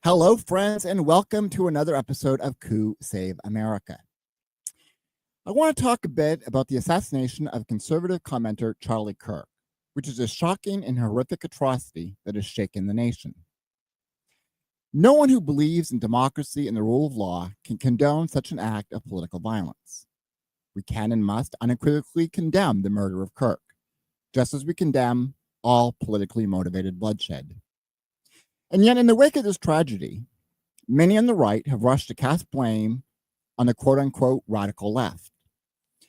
Hello, friends, and welcome to another episode of Coup Save America. I want to talk a bit about the assassination of conservative commenter Charlie Kirk, which is a shocking and horrific atrocity that has shaken the nation. No one who believes in democracy and the rule of law can condone such an act of political violence. We can and must unequivocally condemn the murder of Kirk, just as we condemn all politically motivated bloodshed. And yet, in the wake of this tragedy, many on the right have rushed to cast blame on the quote-unquote radical left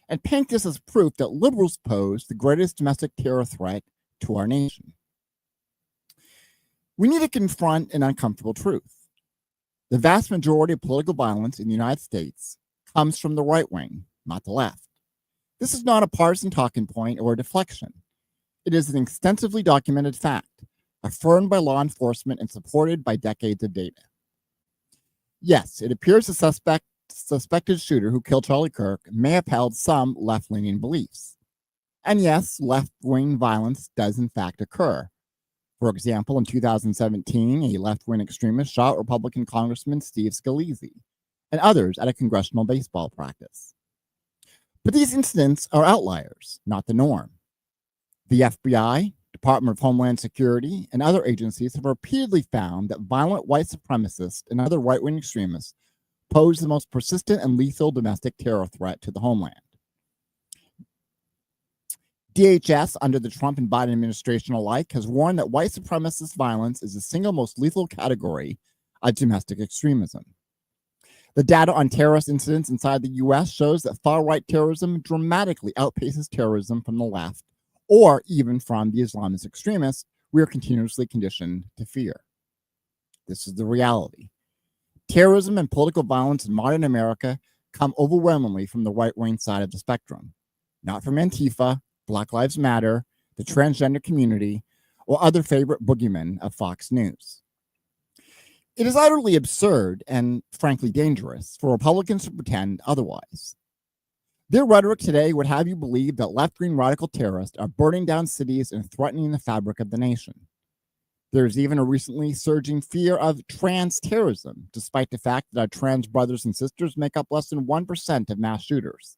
and paint this as proof that liberals pose the greatest domestic terror threat to our nation. We need to confront an uncomfortable truth. The vast majority of political violence in the United States comes from the right wing, not the left. This is not a partisan talking point or a deflection. It is an extensively documented fact, affirmed by law enforcement and supported by decades of data. Yes, it appears the suspected shooter who killed Charlie Kirk may have held some left-leaning beliefs. And yes, left-wing violence does in fact occur. For example, in 2017, a left-wing extremist shot Republican Congressman Steve Scalise and others at a congressional baseball practice. But these incidents are outliers, not the norm. The FBI, Department of Homeland Security, and other agencies have repeatedly found that violent white supremacists and other right-wing extremists pose the most persistent and lethal domestic terror threat to the homeland. DHS, under the Trump and Biden administration alike, has warned that white supremacist violence is the single most lethal category of domestic extremism. The data on terrorist incidents inside the U.S. shows that far-right terrorism dramatically outpaces terrorism from the left, or even from the Islamist extremists we are continuously conditioned to fear. This is the reality. Terrorism and political violence in modern America come overwhelmingly from the right-wing side of the spectrum, not from Antifa, Black Lives Matter, the transgender community, or other favorite boogeymen of Fox News. It is utterly absurd and, frankly, dangerous for Republicans to pretend otherwise. Their rhetoric today would have you believe that left-wing radical terrorists are burning down cities and threatening the fabric of the nation. There is even a recently surging fear of trans terrorism, despite the fact that our trans brothers and sisters make up less than 1% of mass shooters.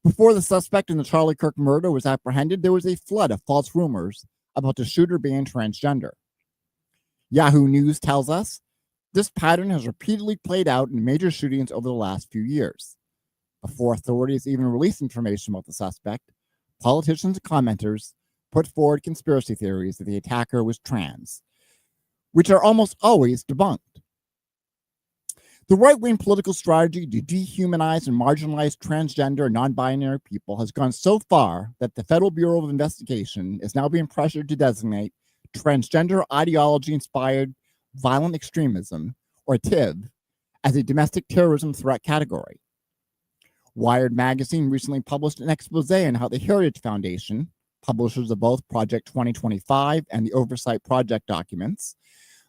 Before the suspect in the Charlie Kirk murder was apprehended, there was a flood of false rumors about the shooter being transgender. Yahoo News tells us this pattern has repeatedly played out in major shootings over the last few years. Before authorities even released information about the suspect, politicians and commenters put forward conspiracy theories that the attacker was trans, which are almost always debunked. The right-wing political strategy to dehumanize and marginalize transgender and non-binary people has gone so far that the Federal Bureau of Investigation is now being pressured to designate transgender ideology-inspired violent extremism, or TIV, as a domestic terrorism threat category. Wired magazine recently published an expose on how the Heritage Foundation, publishers of both Project 2025 and the Oversight Project documents,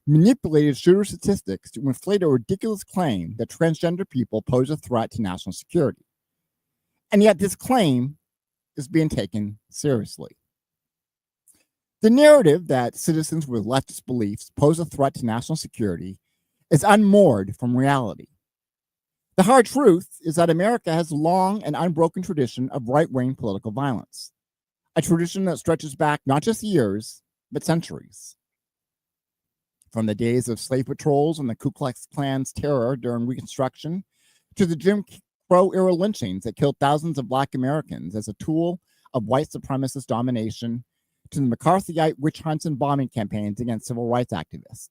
manipulated shooter statistics to inflate a ridiculous claim that transgender people pose a threat to national security. And yet this claim is being taken seriously. The narrative that citizens with leftist beliefs pose a threat to national security is unmoored from reality. The hard truth is that America has a long and unbroken tradition of right-wing political violence, a tradition that stretches back not just years, but centuries. From the days of slave patrols and the Ku Klux Klan's terror during Reconstruction, to the Jim Crow-era lynchings that killed thousands of Black Americans as a tool of white supremacist domination, to the McCarthyite witch hunts and bombing campaigns against civil rights activists.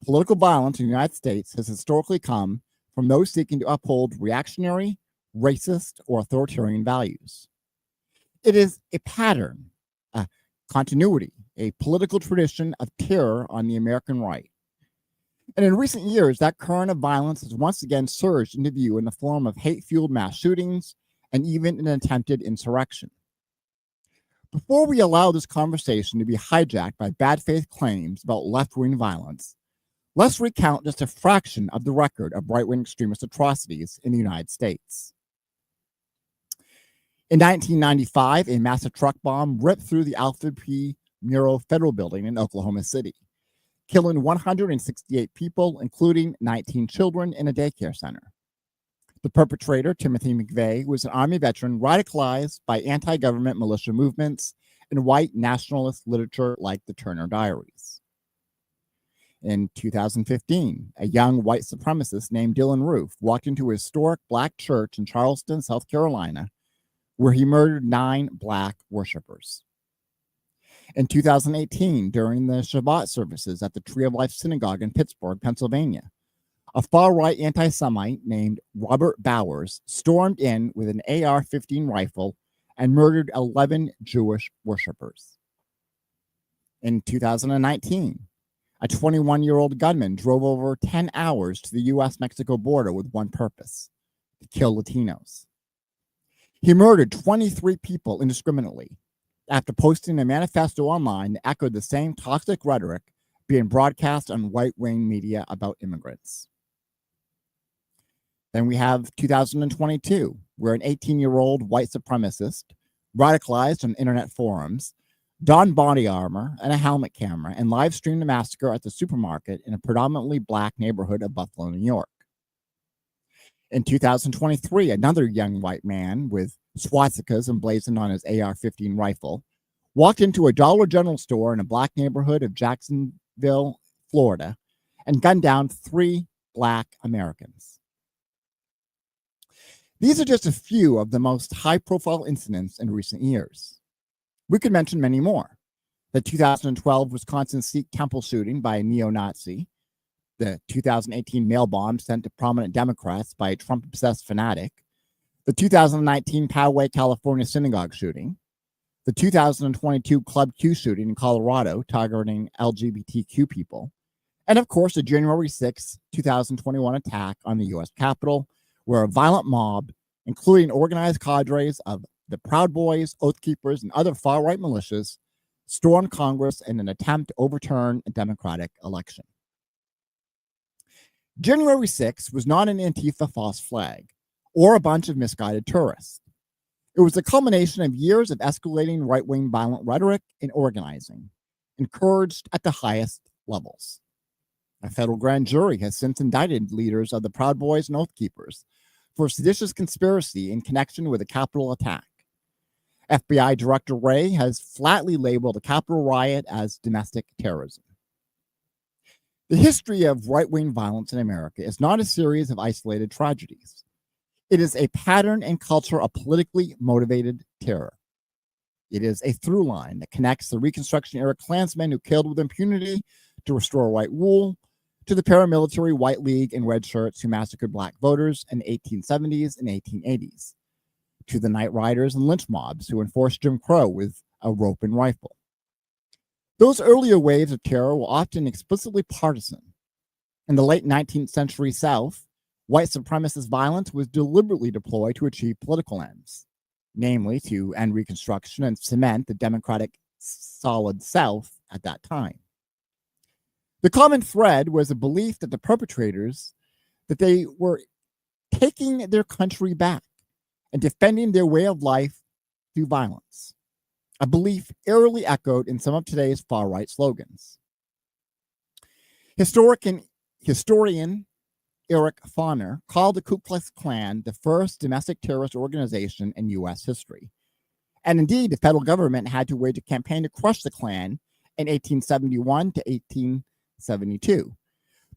Political violence in the United States has historically come from those seeking to uphold reactionary, racist, or authoritarian values. It is a pattern, a continuity, a political tradition of terror on the American right. And in recent years, that current of violence has once again surged into view in the form of hate-fueled mass shootings and even an attempted insurrection. Before we allow this conversation to be hijacked by bad faith claims about left-wing violence, let's recount just a fraction of the record of right-wing extremist atrocities in the United States. In 1995, a massive truck bomb ripped through the Alfred P. Murrah Federal Building in Oklahoma City, killing 168 people, including 19 children, in a daycare center. The perpetrator, Timothy McVeigh, was an Army veteran radicalized by anti-government militia movements and white nationalist literature like the Turner Diaries. In 2015, a young white supremacist named Dylan Roof walked into a historic black church in Charleston, South Carolina, where he murdered 9 black worshipers. In 2018, during the Shabbat services at the Tree of Life Synagogue in Pittsburgh, Pennsylvania, a far-right anti-Semite named Robert Bowers stormed in with an AR-15 rifle and murdered 11 Jewish worshipers. In 2019, a 21-year-old gunman drove over 10 hours to the U.S.-Mexico border with one purpose: to kill Latinos. He murdered 23 people indiscriminately after posting a manifesto online that echoed the same toxic rhetoric being broadcast on right-wing media about immigrants. Then we have 2022, where an 18-year-old white supremacist, radicalized on internet forums, donned body armor and a helmet camera and live-streamed a massacre at the supermarket in a predominantly black neighborhood of Buffalo, New York. In 2023, another young white man with swastikas emblazoned on his AR-15 rifle walked into a Dollar General store in a black neighborhood of Jacksonville, Florida, and gunned down 3 black Americans. These are just a few of the most high-profile incidents in recent years. We could mention many more. The 2012 Wisconsin Sikh temple shooting by a neo-Nazi, the 2018 mail bomb sent to prominent Democrats by a Trump-obsessed fanatic, the 2019 Poway, California synagogue shooting, the 2022 Club Q shooting in Colorado targeting LGBTQ people, and of course the January 6, 2021 attack on the U.S. Capitol, where a violent mob, including organized cadres of the Proud Boys, Oath Keepers, and other far-right militias, stormed Congress in an attempt to overturn a Democratic election. January 6 was not an Antifa false flag or a bunch of misguided tourists. It was the culmination of years of escalating right-wing violent rhetoric and organizing, encouraged at the highest levels. A federal grand jury has since indicted leaders of the Proud Boys and Oath Keepers for seditious conspiracy in connection with a Capitol attack. FBI Director Wray has flatly labeled the Capitol riot as domestic terrorism. The history of right-wing violence in America is not a series of isolated tragedies. It is a pattern and culture of politically motivated terror. It is a through line that connects the Reconstruction-era Klansmen who killed with impunity to restore white rule to the paramilitary White League and red shirts who massacred black voters in the 1870s and 1880s, to the night riders and lynch mobs who enforced Jim Crow with a rope and rifle. Those earlier waves of terror were often explicitly partisan. In the late 19th century South, white supremacist violence was deliberately deployed to achieve political ends, namely to end Reconstruction and cement the democratic solid South at that time. The common thread was a belief that the perpetrators, that they were taking their country back and defending their way of life through violence, a belief eerily echoed in some of today's far-right slogans. Historian Eric Foner called the Ku Klux Klan the first domestic terrorist organization in U.S. history. And indeed, the federal government had to wage a campaign to crush the Klan in 1871 to 1872,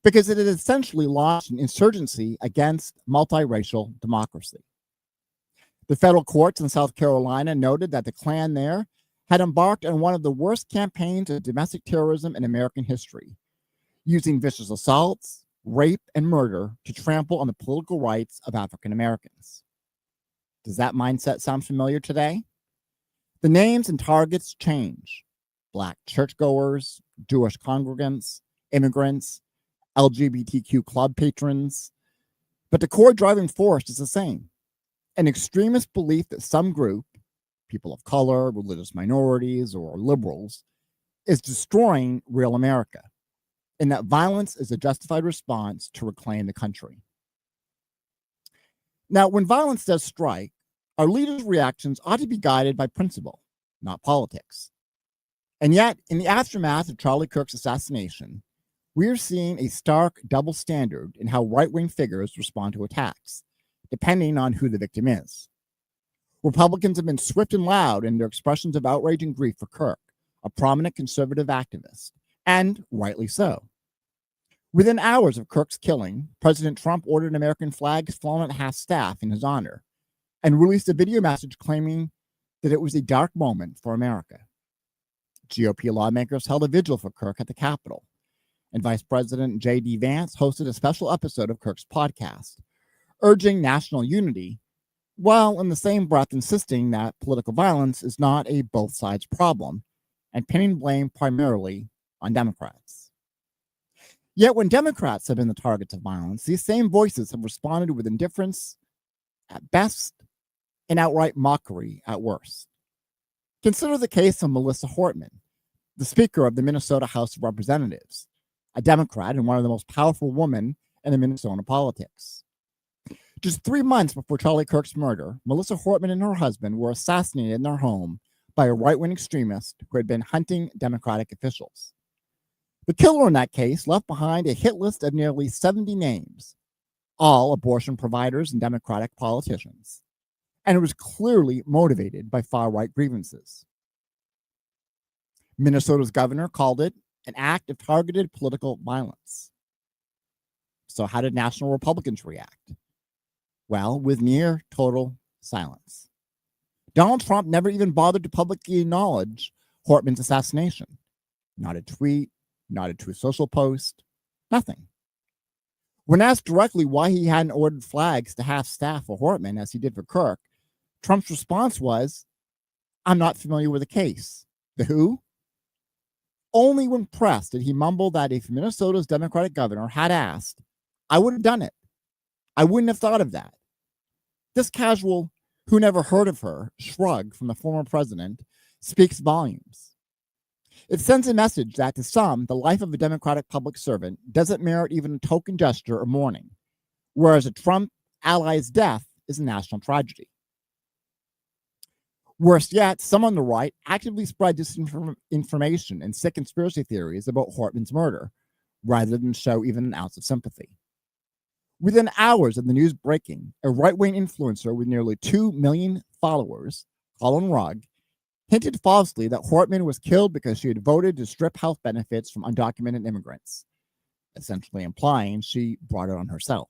because it had essentially launched an insurgency against multiracial democracy. The federal courts in South Carolina noted that the Klan there had embarked on one of the worst campaigns of domestic terrorism in American history, using vicious assaults, rape, and murder to trample on the political rights of African Americans. Does that mindset sound familiar today? The names and targets change. Black churchgoers, Jewish congregants, immigrants, LGBTQ club patrons, but the core driving force is the same: an extremist belief that some group, people of color, religious minorities, or liberals, is destroying real America, and that violence is a justified response to reclaim the country. Now, when violence does strike, our leaders' reactions ought to be guided by principle, not politics. And yet, in the aftermath of Charlie Kirk's assassination, We're seeing a stark double standard in how right-wing figures respond to attacks, depending on who the victim is. Republicans have been swift and loud in their expressions of outrage and grief for Kirk, a prominent conservative activist, and rightly so. Within hours of Kirk's killing, President Trump ordered American flags flown at half-staff in his honor and released a video message claiming that it was a dark moment for America. GOP lawmakers held a vigil for Kirk at the Capitol, and Vice President J.D. Vance hosted a special episode of Kirk's podcast, urging national unity, while in the same breath insisting that political violence is not a both sides problem and pinning blame primarily on Democrats. Yet when Democrats have been the targets of violence, these same voices have responded with indifference at best and outright mockery at worst. Consider the case of Melissa Hortman, the Speaker of the Minnesota House of Representatives, a Democrat and one of the most powerful women in the Minnesota politics. Just 3 months before Charlie Kirk's murder, Melissa Hortman and her husband were assassinated in their home by a right-wing extremist who had been hunting Democratic officials. The killer in that case left behind a hit list of nearly 70 names, all abortion providers and Democratic politicians, and it was clearly motivated by far-right grievances. Minnesota's governor called it an act of targeted political violence. So how did national Republicans react? Well, with near total silence. Donald Trump never even bothered to publicly acknowledge Hortman's assassination. Not a tweet, not a true social post, nothing. When asked directly why he hadn't ordered flags to half-staff for Hortman as he did for Kirk, Trump's response was, "I'm not familiar with the case." The who? Only when pressed did he mumble that if Minnesota's Democratic governor had asked, I would have done it. I wouldn't have thought of that. This casual, who never heard of her, shrug from the former president speaks volumes. It sends a message that to some, the life of a Democratic public servant doesn't merit even a token gesture or mourning, whereas a Trump ally's death is a national tragedy. Worse yet, some on the right actively spread disinformation and sick conspiracy theories about Hortman's murder, rather than show even an ounce of sympathy. Within hours of the news breaking, a right-wing influencer with nearly 2 million followers, Colin Rugg, hinted falsely that Hortman was killed because she had voted to strip health benefits from undocumented immigrants, essentially implying she brought it on herself.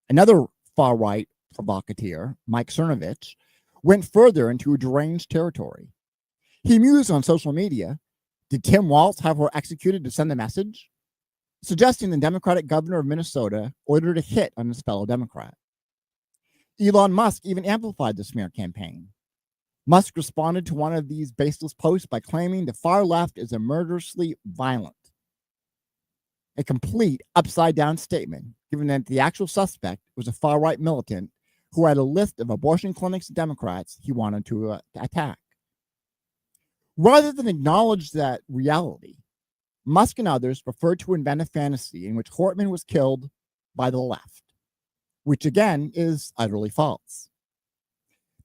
Another far-right provocateur, Mike Cernovich, went further into deranged territory. He mused on social media, did Tim Walz have her executed to send the message? Suggesting the Democratic governor of Minnesota ordered a hit on his fellow Democrat. Elon Musk even amplified the smear campaign. Musk responded to one of these baseless posts by claiming the far left is murderously violent. A complete upside-down statement, given that the actual suspect was a far-right militant who had a list of abortion clinics and Democrats he wanted to attack. Rather than acknowledge that reality, Musk and others preferred to invent a fantasy in which Hortman was killed by the left, which again is utterly false.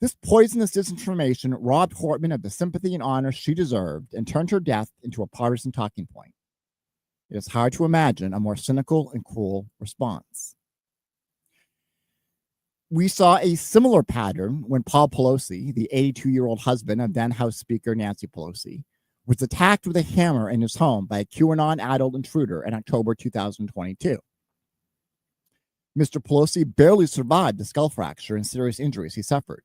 This poisonous disinformation robbed Hortman of the sympathy and honor she deserved and turned her death into a partisan talking point. It is hard to imagine a more cynical and cruel response. We saw a similar pattern when Paul Pelosi, the 82-year-old husband of then House Speaker Nancy Pelosi, was attacked with a hammer in his home by a QAnon adult intruder in October 2022. Mr. Pelosi barely survived the skull fracture and serious injuries he suffered.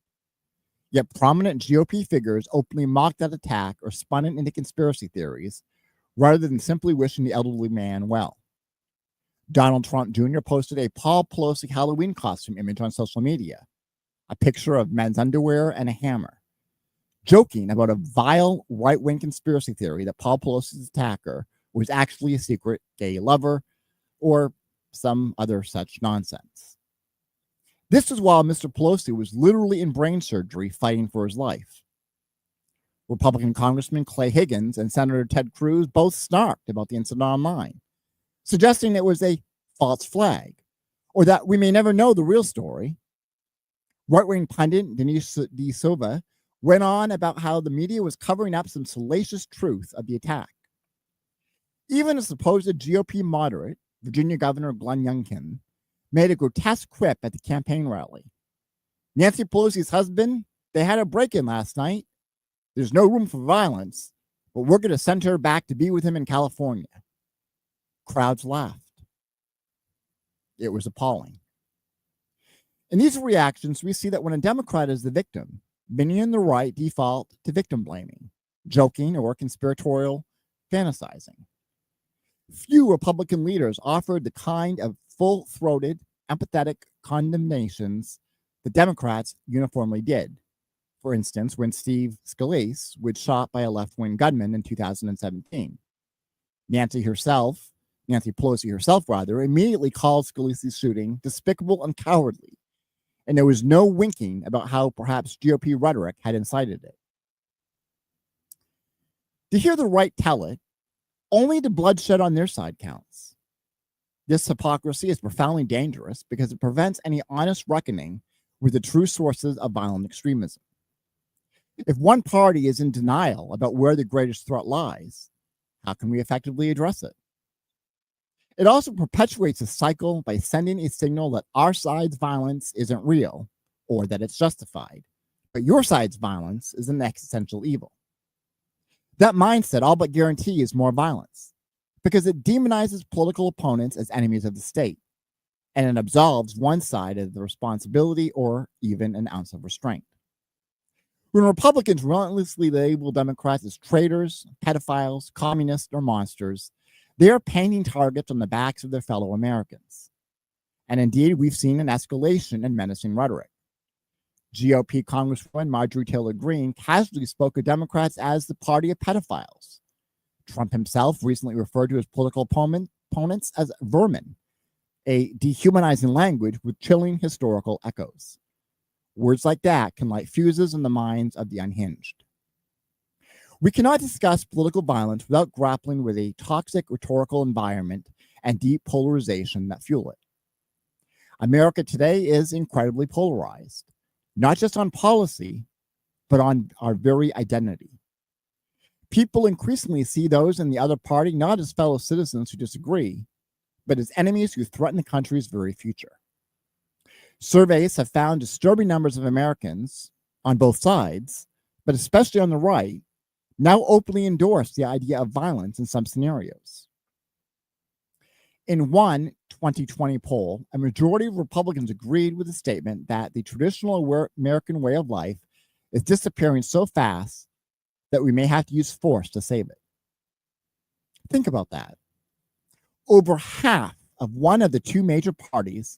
Yet prominent GOP figures openly mocked that attack or spun it into conspiracy theories, rather than simply wishing the elderly man well. Donald Trump Jr. posted a Paul Pelosi Halloween costume image on social media, a picture of men's underwear and a hammer, joking about a vile right-wing conspiracy theory that Paul Pelosi's attacker was actually a secret gay lover or some other such nonsense. This was while Mr. Pelosi was literally in brain surgery fighting for his life. Republican Congressman Clay Higgins and Senator Ted Cruz both snarked about the incident online, suggesting it was a false flag, or that we may never know the real story. Right-wing pundit Denise De Silva went on about how the media was covering up some salacious truth of the attack. Even a supposed GOP moderate, Virginia Governor Glenn Youngkin, made a grotesque quip at the campaign rally. Nancy Pelosi's husband, they had a break-in last night. There's no room for violence, but we're going to send her back to be with him in California. Crowds laughed. It was appalling. In these reactions, we see that when a Democrat is the victim, many on the right default to victim blaming, joking, or conspiratorial fantasizing. Few Republican leaders offered the kind of full-throated, empathetic condemnations the Democrats uniformly did. For instance, when Steve Scalise was shot by a left-wing gunman in 2017. Nancy Pelosi herself, immediately called Scalise's shooting despicable and cowardly, and there was no winking about how perhaps GOP rhetoric had incited it. To hear the right tell it, only the bloodshed on their side counts. This hypocrisy is profoundly dangerous because it prevents any honest reckoning with the true sources of violent extremism. If one party is in denial about where the greatest threat lies, how can we effectively address it? It also perpetuates a cycle by sending a signal that our side's violence isn't real or that it's justified, but your side's violence is an existential evil. That mindset all but guarantees more violence because it demonizes political opponents as enemies of the state, and it absolves one side of the responsibility or even an ounce of restraint. When Republicans relentlessly label Democrats as traitors, pedophiles, communists, or monsters, they are painting targets on the backs of their fellow Americans. And indeed, we've seen an escalation in menacing rhetoric. GOP Congresswoman Marjorie Taylor Greene casually spoke of Democrats as the party of pedophiles. Trump himself recently referred to his political opponents as vermin, a dehumanizing language with chilling historical echoes. Words like that can light fuses in the minds of the unhinged. We cannot discuss political violence without grappling with a toxic rhetorical environment and deep polarization that fuel it. America today is incredibly polarized, not just on policy, but on our very identity. People increasingly see those in the other party not as fellow citizens who disagree, but as enemies who threaten the country's very future. Surveys have found disturbing numbers of Americans on both sides, but especially on the right, now openly endorse the idea of violence in some scenarios. In one 2020 poll, a majority of Republicans agreed with the statement that the traditional American way of life is disappearing so fast that we may have to use force to save it. Think about that. Over half of one of the two major parties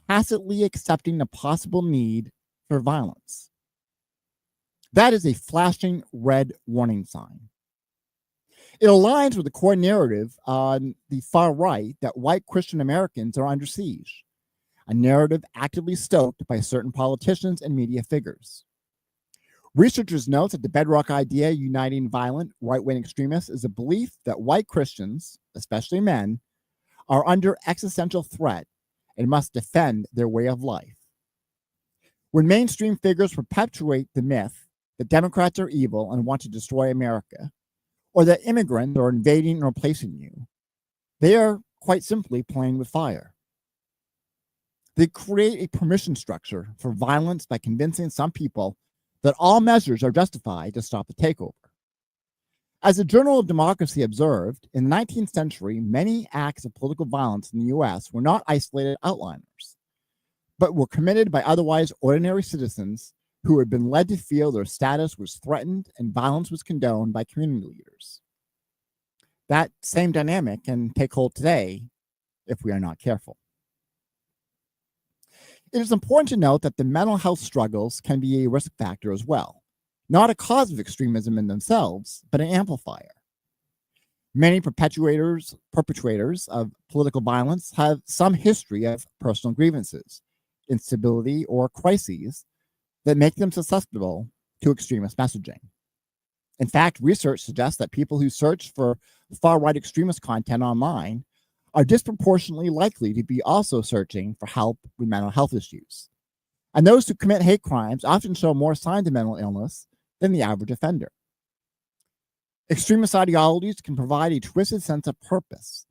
tacitly accepting the possible need for violence. That is a flashing red warning sign. It aligns with the core narrative on the far right that white Christian Americans are under siege, a narrative actively stoked by certain politicians and media figures. Researchers note that the bedrock idea uniting violent right-wing extremists is a belief that white Christians, especially men, are under existential threat and must defend their way of life. When mainstream figures perpetuate the myth that Democrats are evil and want to destroy America, or that immigrants are invading and replacing you, they are quite simply playing with fire. They create a permission structure for violence by convincing some people that all measures are justified to stop the takeover. As the Journal of Democracy observed, in the 19th century, many acts of political violence in the U.S. were not isolated outliers, but were committed by otherwise ordinary citizens who had been led to feel their status was threatened and violence was condoned by community leaders. That same dynamic can take hold today if we are not careful. It is important to note that the mental health struggles can be a risk factor as well, not a cause of extremism in themselves, but an amplifier. Many perpetrators of political violence have some history of personal grievances, instability, or crises that make them susceptible to extremist messaging. In fact, research suggests that people who search for far-right extremist content online are disproportionately likely to be also searching for help with mental health issues. And those who commit hate crimes often show more signs of mental illness than the average offender. Extremist ideologies can provide a twisted sense of purpose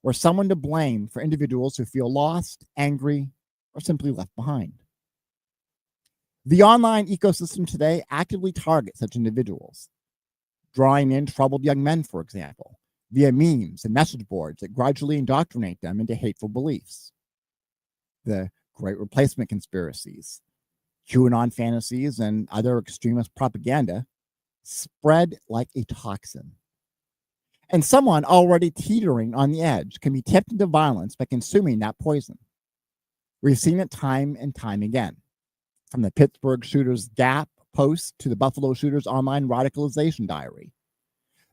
or someone to blame for individuals who feel lost, angry, or simply left behind. The online ecosystem today actively targets such individuals, drawing in troubled young men, for example, via memes and message boards that gradually indoctrinate them into hateful beliefs. The Great Replacement conspiracies, QAnon fantasies, and other extremist propaganda spread like a toxin. And someone already teetering on the edge can be tipped into violence by consuming that poison. We've seen it time and time again, from the Pittsburgh shooter's Gap post to the Buffalo shooter's online radicalization diary.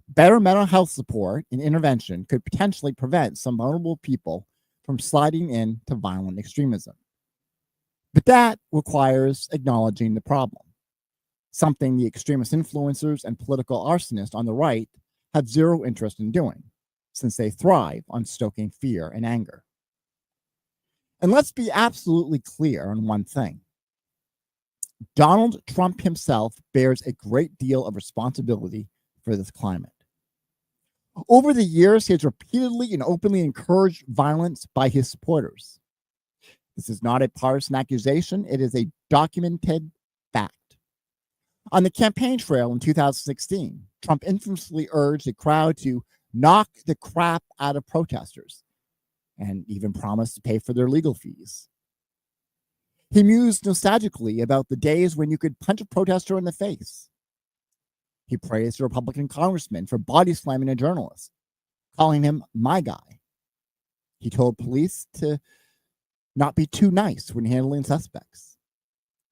Better mental health support and intervention could potentially prevent some vulnerable people from sliding into violent extremism. But that requires acknowledging the problem, something the extremist influencers and political arsonists on the right have zero interest in doing, since they thrive on stoking fear and anger. And let's be absolutely clear on one thing. Donald Trump himself bears a great deal of responsibility for this climate. Over the years, he has repeatedly and openly encouraged violence by his supporters. This is not a partisan accusation, it is a documented fact. On the campaign trail in 2016, Trump infamously urged the crowd to knock the crap out of protesters and even promised to pay for their legal fees. He mused nostalgically about the days when you could punch a protester in the face. He praised a Republican congressman for body slamming a journalist, calling him my guy. He told police to not be too nice when handling suspects.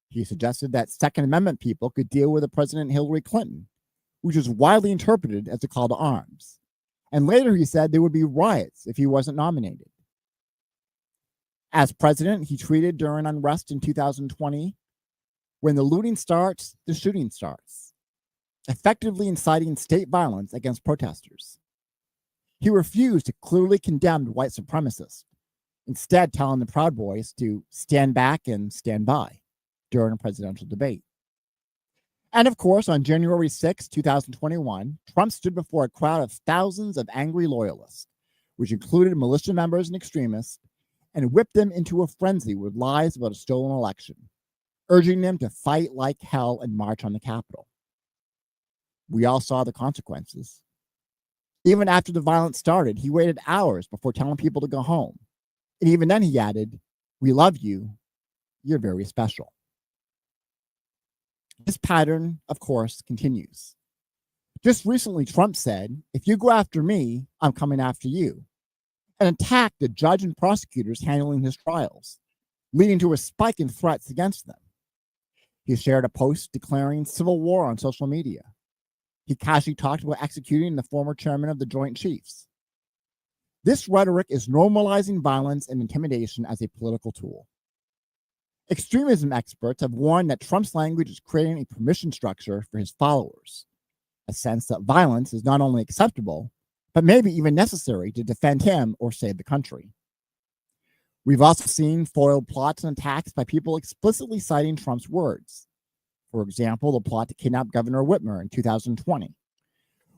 He suggested that Second Amendment people could deal with President Hillary Clinton, which was widely interpreted as a call to arms. And later he said there would be riots if he wasn't nominated. As president, he tweeted during unrest in 2020, "When the looting starts, the shooting starts," effectively inciting state violence against protesters. He refused to clearly condemn white supremacists, instead telling the Proud Boys to stand back and stand by during a presidential debate. And of course, on January 6, 2021, Trump stood before a crowd of thousands of angry loyalists, which included militia members and extremists, and whipped them into a frenzy with lies about a stolen election, urging them to fight like hell and march on the Capitol. We all saw the consequences. Even after the violence started, he waited hours before telling people to go home. And even then he added, "We love you. You're very special." This pattern, of course, continues. Just recently, Trump said, "If you go after me, I'm coming after you," and attacked the judge and prosecutors handling his trials, leading to a spike in threats against them. He shared a post declaring civil war on social media. He casually talked about executing the former chairman of the Joint Chiefs. This rhetoric is normalizing violence and intimidation as a political tool. Extremism experts have warned that Trump's language is creating a permission structure for his followers, a sense that violence is not only acceptable, but maybe even necessary to defend him or save the country. We've also seen foiled plots and attacks by people explicitly citing Trump's words. For example, the plot to kidnap Governor Whitmer in 2020.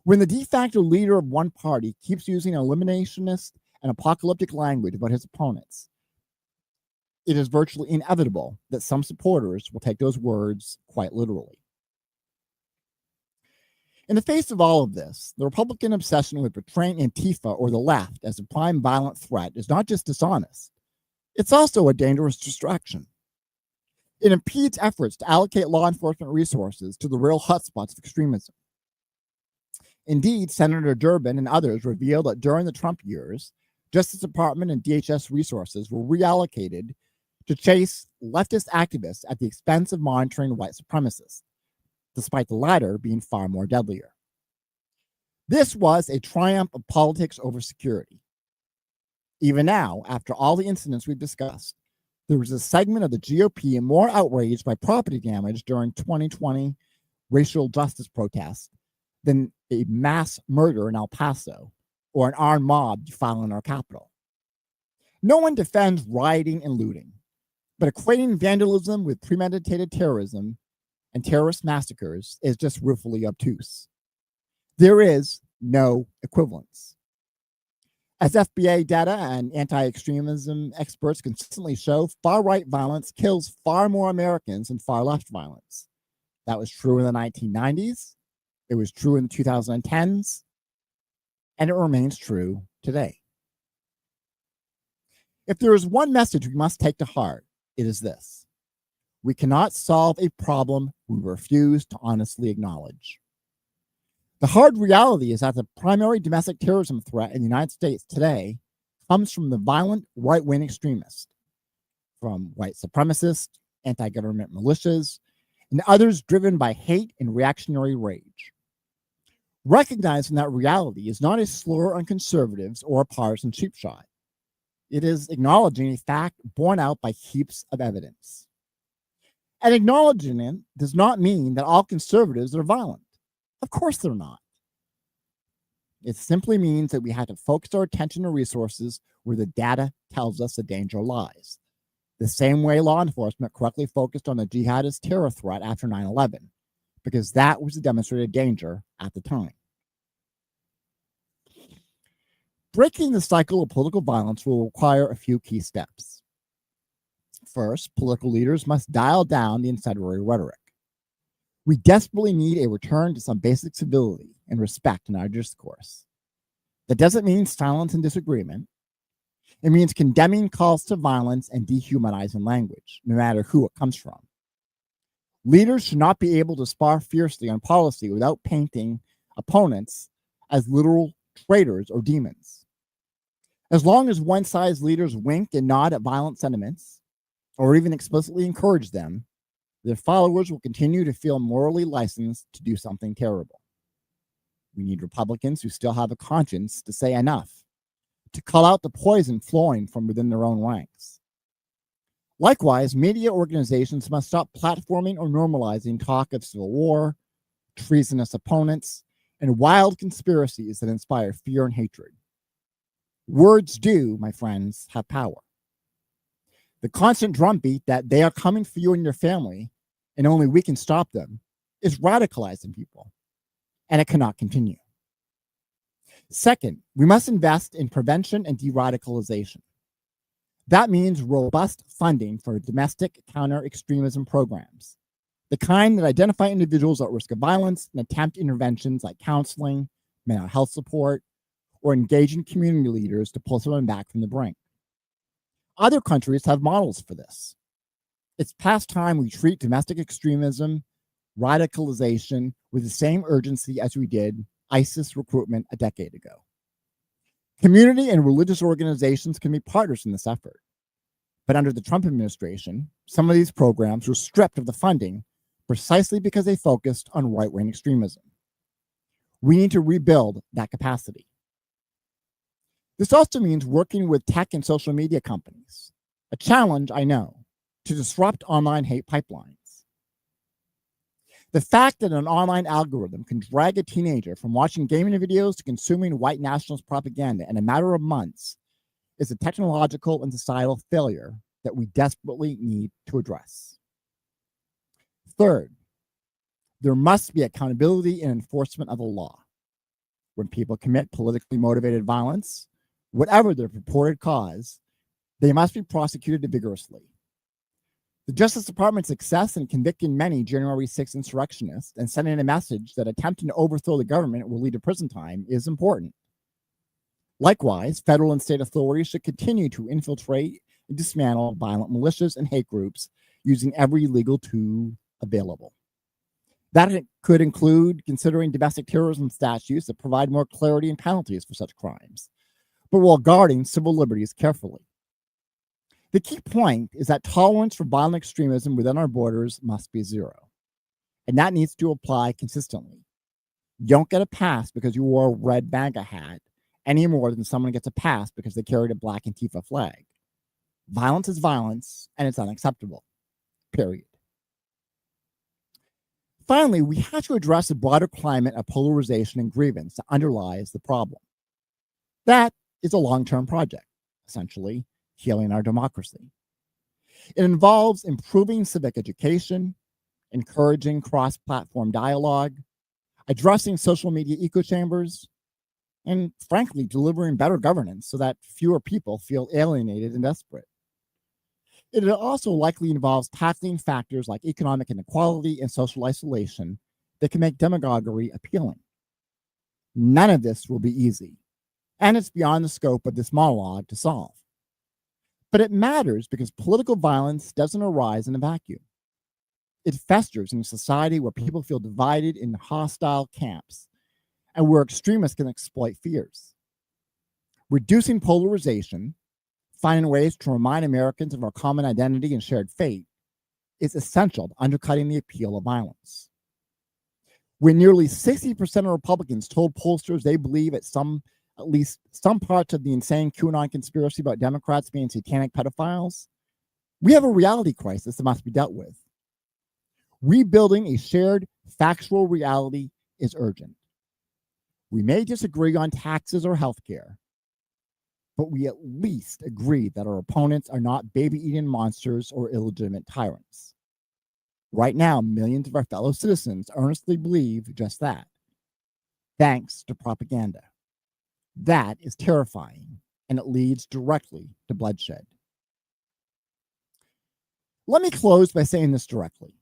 When the de facto leader of one party keeps using eliminationist and apocalyptic language about his opponents, it is virtually inevitable that some supporters will take those words quite literally. In the face of all of this, the Republican obsession with portraying Antifa or the left as a prime violent threat is not just dishonest, it's also a dangerous distraction. It impedes efforts to allocate law enforcement resources to the real hotspots of extremism. Indeed, Senator Durbin and others revealed that during the Trump years, Justice Department and DHS resources were reallocated to chase leftist activists at the expense of monitoring white supremacists, despite the latter being far more deadlier. This was a triumph of politics over security. Even now, after all the incidents we've discussed, there was a segment of the GOP more outraged by property damage during 2020 racial justice protests than a mass murder in El Paso or an armed mob defiling our capital. No one defends rioting and looting, but equating vandalism with premeditated terrorism and terrorist massacres is just ruefully obtuse. There is no equivalence. As FBA data and anti-extremism experts consistently show, far-right violence kills far more Americans than far-left violence. That was true in the 1990s, it was true in the 2010s, and it remains true today. If there is one message we must take to heart, it is this: we cannot solve a problem we refuse to honestly acknowledge. The hard reality is that the primary domestic terrorism threat in the United States today comes from the violent right-wing extremists, from white supremacists, anti-government militias, and others driven by hate and reactionary rage. Recognizing that reality is not a slur on conservatives or a partisan cheap shot. It is acknowledging a fact borne out by heaps of evidence. And acknowledging it does not mean that all conservatives are violent. Of course they're not. It simply means that we have to focus our attention and resources where the data tells us the danger lies. The same way law enforcement correctly focused on the jihadist terror threat after 9/11, because that was a demonstrated danger at the time. Breaking the cycle of political violence will require a few key steps. First, political leaders must dial down the incendiary rhetoric. We desperately need a return to some basic civility and respect in our discourse. That doesn't mean silence and disagreement. It means condemning calls to violence and dehumanizing language, no matter who it comes from. Leaders should not be able to spar fiercely on policy without painting opponents as literal traitors or demons. As long as one-size leaders wink and nod at violent sentiments, or even explicitly encourage them, their followers will continue to feel morally licensed to do something terrible. We need Republicans who still have a conscience to say enough, to call out the poison flowing from within their own ranks. Likewise, media organizations must stop platforming or normalizing talk of civil war, treasonous opponents, and wild conspiracies that inspire fear and hatred. Words do, my friends, have power. The constant drumbeat that they are coming for you and your family, and only we can stop them, is radicalizing people, and it cannot continue. Second, we must invest in prevention and de-radicalization. That means robust funding for domestic counter-extremism programs, the kind that identify individuals at risk of violence and attempt interventions like counseling, mental health support, or engaging community leaders to pull someone back from the brink. Other countries have models for this. It's past time we treat domestic extremism, radicalization with the same urgency as we did ISIS recruitment a decade ago. Community and religious organizations can be partners in this effort. But under the Trump administration, some of these programs were stripped of the funding precisely because they focused on right-wing extremism. We need to rebuild that capacity. This also means working with tech and social media companies, a challenge, I know, to disrupt online hate pipelines. The fact that an online algorithm can drag a teenager from watching gaming videos to consuming white nationalist propaganda in a matter of months is a technological and societal failure that we desperately need to address. Third, there must be accountability and enforcement of the law. When people commit politically motivated violence, whatever their purported cause, they must be prosecuted vigorously. The Justice Department's success in convicting many January 6 insurrectionists and sending a message that attempting to overthrow the government will lead to prison time is important. Likewise, federal and state authorities should continue to infiltrate and dismantle violent militias and hate groups using every legal tool available. That could include considering domestic terrorism statutes that provide more clarity and penalties for such crimes, but while guarding civil liberties carefully. The key point is that tolerance for violent extremism within our borders must be zero, and that needs to apply consistently. You don't get a pass because you wore a red MAGA hat any more than someone gets a pass because they carried a black Antifa flag. Violence is violence, and it's unacceptable, period. Finally, we have to address the broader climate of polarization and grievance that underlies the problem. That is a long-term project, essentially healing our democracy. It involves improving civic education, encouraging cross-platform dialogue, addressing social media echo chambers, and frankly, delivering better governance so that fewer people feel alienated and desperate. It also likely involves tackling factors like economic inequality and social isolation that can make demagoguery appealing. None of this will be easy, and it's beyond the scope of this monologue to solve. But it matters because political violence doesn't arise in a vacuum. It festers in a society where people feel divided in hostile camps and where extremists can exploit fears. Reducing polarization, finding ways to remind Americans of our common identity and shared fate, is essential to undercutting the appeal of violence. When nearly 60% of Republicans told pollsters they believe at least some parts of the insane QAnon conspiracy about Democrats being satanic pedophiles, we have a reality crisis that must be dealt with. Rebuilding a shared factual reality is urgent. We may disagree on taxes or healthcare, but we at least agree that our opponents are not baby-eating monsters or illegitimate tyrants. Right now, millions of our fellow citizens earnestly believe just that, thanks to propaganda. That is terrifying, and it leads directly to bloodshed. Let me close by saying this directly.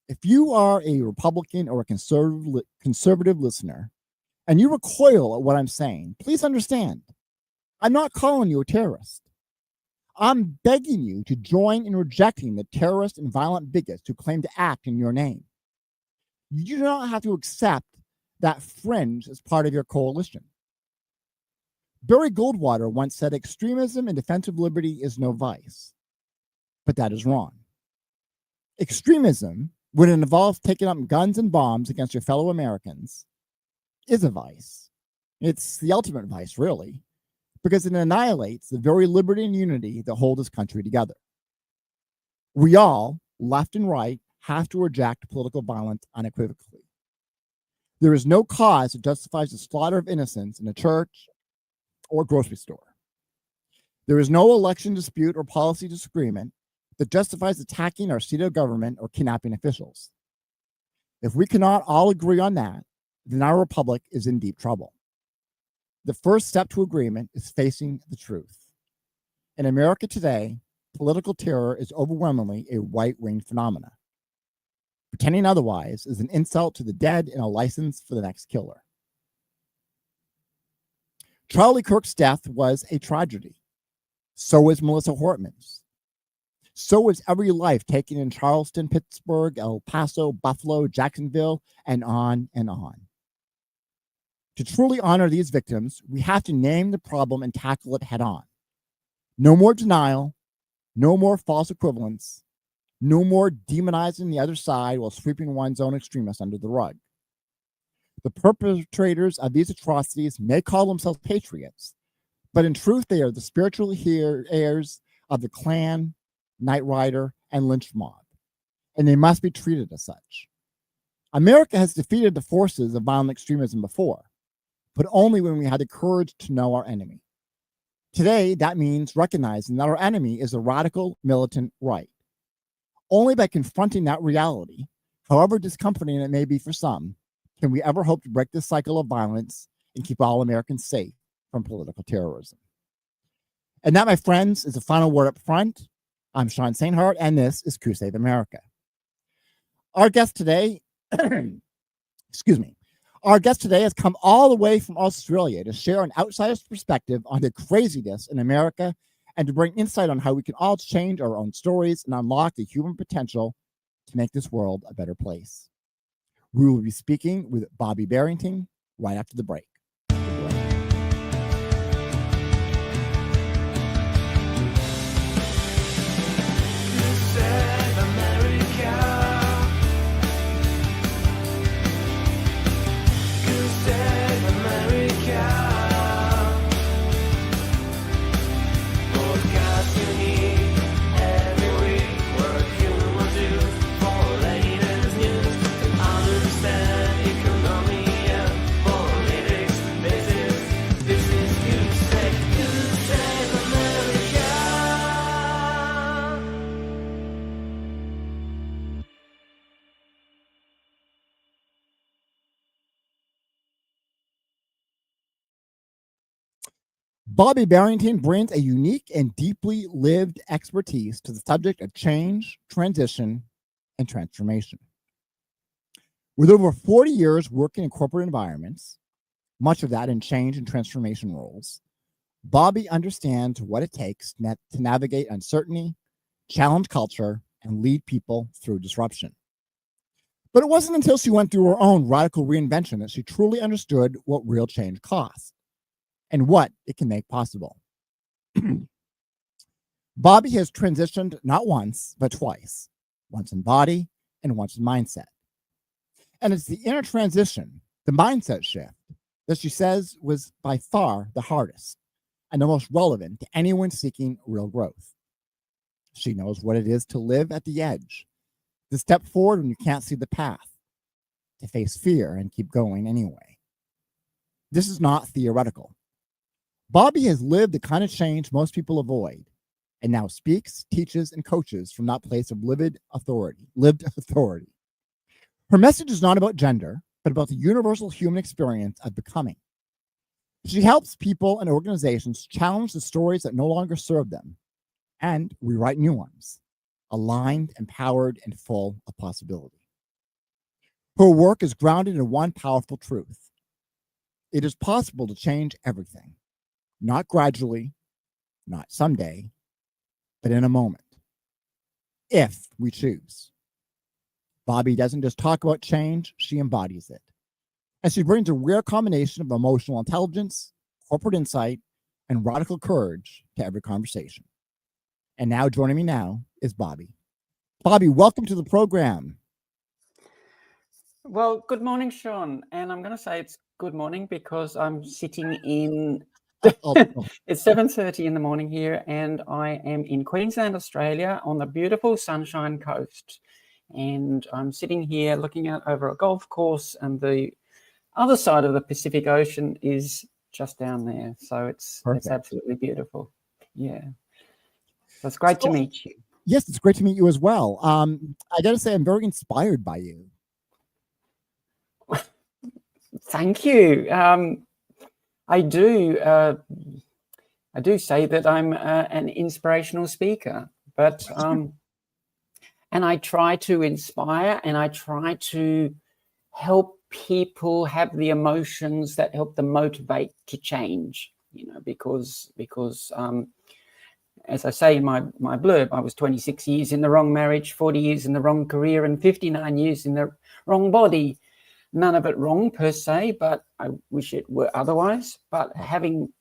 If you are a Republican or a conservative listener, and you recoil at what I'm saying, please understand, I'm not calling you a terrorist. I'm begging you to join in rejecting the terrorist and violent bigots who claim to act in your name. You do not have to accept that fringe as part of your coalition. Barry Goldwater once said, extremism in defense of liberty is no vice. But that is wrong. Extremism, when it involves taking up guns and bombs against your fellow Americans, is a vice. It's the ultimate vice, really, because it annihilates the very liberty and unity that hold this country together. We all, left and right, have to reject political violence unequivocally. There is no cause that justifies the slaughter of innocents in a church or grocery store. There is no election dispute or policy disagreement that justifies attacking our seat of government or kidnapping officials. If we cannot all agree on that, then our republic is in deep trouble. The first step to agreement is facing the truth. In America today, political terror is overwhelmingly a right-wing phenomena. Pretending otherwise is an insult to the dead and a license for the next killer. Charlie Kirk's death was a tragedy. So is Melissa Hortman's. So is every life taken in Charleston, Pittsburgh, El Paso, Buffalo, Jacksonville, and on and on. To truly honor these victims, we have to name the problem and tackle it head on. No more denial, no more false equivalence, no more demonizing the other side while sweeping one's own extremists under the rug. The perpetrators of these atrocities may call themselves patriots, but in truth, they are the spiritual heirs of the Klan, Knight Rider, and lynch mob, and they must be treated as such. America has defeated the forces of violent extremism before, but only when we had the courage to know our enemy. Today, that means recognizing that our enemy is a radical militant right. Only by confronting that reality, however discomforting it may be for some, can we ever hope to break this cycle of violence and keep all Americans safe from political terrorism. And that, my friends, is the final word up front. I'm Sean Sainhart, and this is Crusade America. Our guest today, Our guest today has come all the way from Australia to share an outsider's perspective on the craziness in America and to bring insight on how we can all change our own stories and unlock the human potential to make this world a better place. We will be speaking with Bobbi Barrington right after the break. Politics Bobbi Barrington brings a unique and deeply lived expertise to the subject of change, transition, and transformation. With over 40 years working in corporate environments, much of that in change and transformation roles, Bobbi understands what it takes to navigate uncertainty, challenge culture, and lead people through disruption. But it wasn't until she went through her own radical reinvention that she truly understood what real change costs and what it can make possible. Bobbi has transitioned not once, but twice, once in body and once in mindset. And it's the inner transition, the mindset shift, that she says was by far the hardest and the most relevant to anyone seeking real growth. She knows what it is to live at the edge, to step forward when you can't see the path, to face fear and keep going anyway. This is not theoretical. Bobbi has lived the kind of change most people avoid and now speaks, teaches, and coaches from that place of lived authority. Her message is not about gender, but about the universal human experience of becoming. She helps people and organizations challenge the stories that no longer serve them and rewrite new ones, aligned, empowered, and full of possibility. Her work is grounded in one powerful truth. It is possible to change everything, not gradually, not someday, but in a moment, if we choose. Bobbi doesn't just talk about change, she embodies it. And she brings a rare combination of emotional intelligence, corporate insight, and radical courage to every conversation. And now joining me now is Bobbi. Bobbi, welcome to the program. Well, good morning, Sean. And I'm going to say it's good morning because I'm sitting in, it's 7:30 in the morning here, and I am in Queensland, Australia, on the beautiful Sunshine Coast. And I'm sitting here looking out over a golf course, and the other side of the Pacific Ocean is just down there. So it's absolutely beautiful. Yeah. So it's great to meet you. Yes, it's great to meet you as well. I got to say, I'm very inspired by you. Thank you. I do say that I'm an inspirational speaker, but and I try to inspire, and I try to help people have the emotions that help them motivate to change. You know, because as I say in my blurb, I was 26 years in the wrong marriage, 40 years in the wrong career, and 59 years in the wrong body. None of it wrong per se, but I wish it were otherwise. But having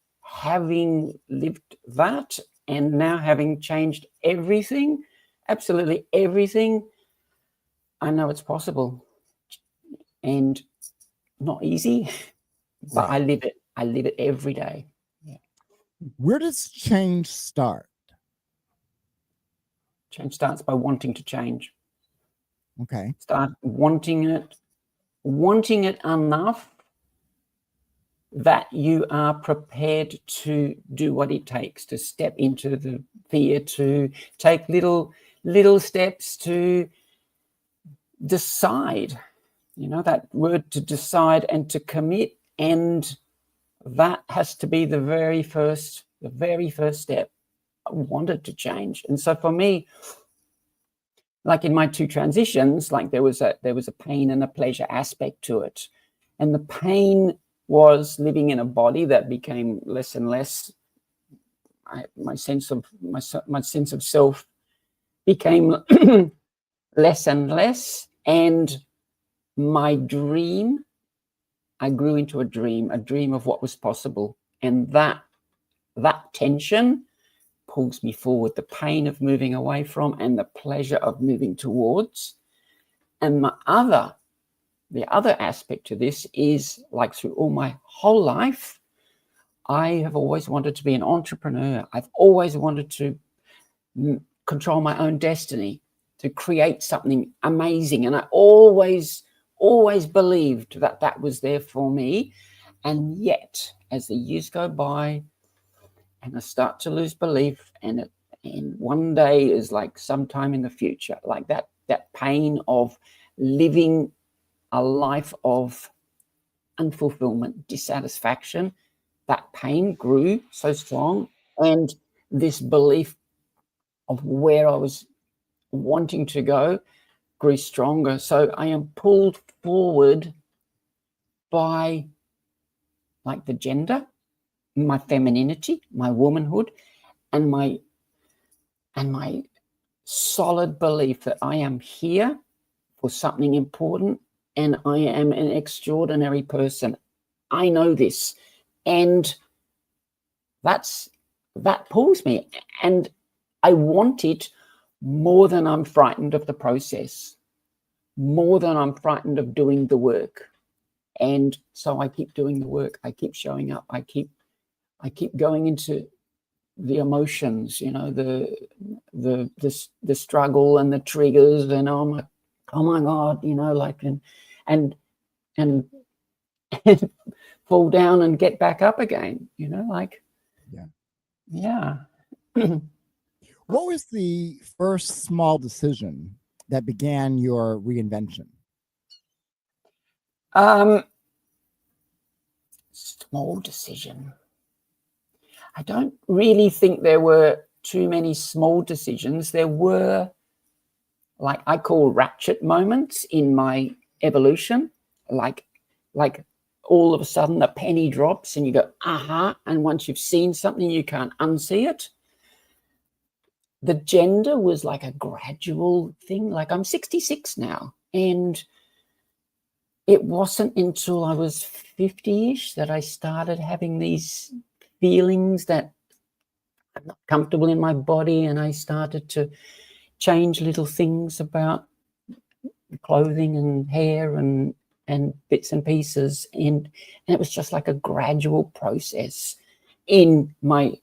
lived that, and now having changed everything, absolutely everything, I know it's possible. And not easy, but I live it. I live it every day. Yeah. Where does change start? Change starts by wanting to change. Okay. Start wanting it enough that you are prepared to do what it takes, to step into the fear, to take little steps, to decide. You know, that word, to decide and to commit, and that has to be the very first step. I wanted to change. And so for me, like in my two transitions, like there was a pain and a pleasure aspect to it. And the pain was living in a body that became less and less. My sense of self became less and less, and my dream, I grew into a dream of what was possible, and that tension pulls me forward. The pain of moving away from, and the pleasure of moving towards. And the other aspect to this is, like, through all my whole life, I have always wanted to be an entrepreneur. I've always wanted to control my own destiny, to create something amazing. And I always believed that was there for me. And yet, as the years go by and I start to lose belief, and one day is like sometime in the future, like that pain of living a life of unfulfillment, dissatisfaction, that pain grew so strong, and this belief of where I was wanting to go grew stronger. So I am pulled forward by like the gender, my femininity, my womanhood, and my solid belief that I am here for something important and I am an extraordinary person. I know this. And that pulls me. And I want it more than I'm frightened of the process, more than I'm frightened of doing the work. And so I keep doing the work. I keep showing up. I keep going into the emotions, you know, the struggle and the triggers, and oh my God, you know, like and fall down and get back up again, you know, like yeah. What was the first small decision that began your reinvention? Small decision. I don't really think there were too many small decisions. There were, like I call ratchet moments in my evolution, like all of a sudden the penny drops and you go, aha, and once you've seen something, you can't unsee it. The gender was like a gradual thing. Like I'm 66 now, and it wasn't until I was 50-ish that I started having these feelings that I'm not comfortable in my body, and I started to change little things about clothing and hair and bits and pieces, and it was just like a gradual process in my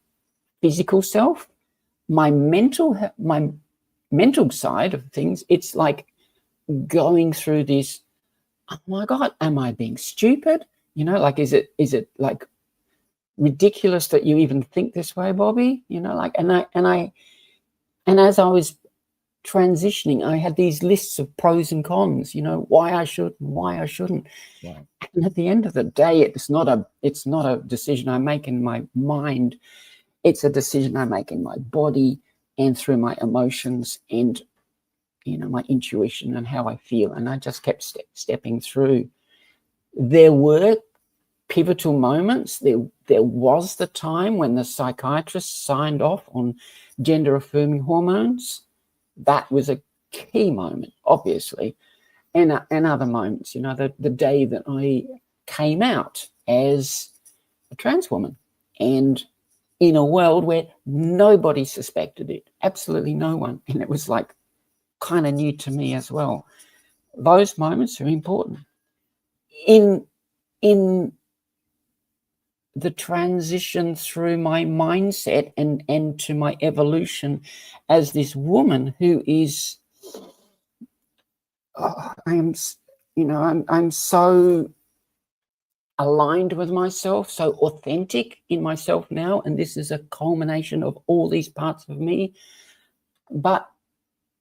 physical self, my mental side of things. It's like going through this, oh my God, am I being stupid? You know, like is it like ridiculous that you even think this way, Bobbi? You know, like and as I was transitioning, I had these lists of pros and cons, you know, why I should and why I shouldn't. Wow. And at the end of the day, it's not a decision I make in my mind. It's a decision I make in my body and through my emotions and, you know, my intuition and how I feel. And I just kept stepping through. There were pivotal moments. There was the time when the psychiatrist signed off on gender affirming hormones. That was a key moment, obviously, and other moments, you know, the day that I came out as a trans woman, and in a world where nobody suspected it, absolutely no one, and it was like kind of new to me as well. Those moments are important in the transition through my mindset and to my evolution as this woman who is, I'm so aligned with myself, so authentic in myself now, and this is a culmination of all these parts of me. But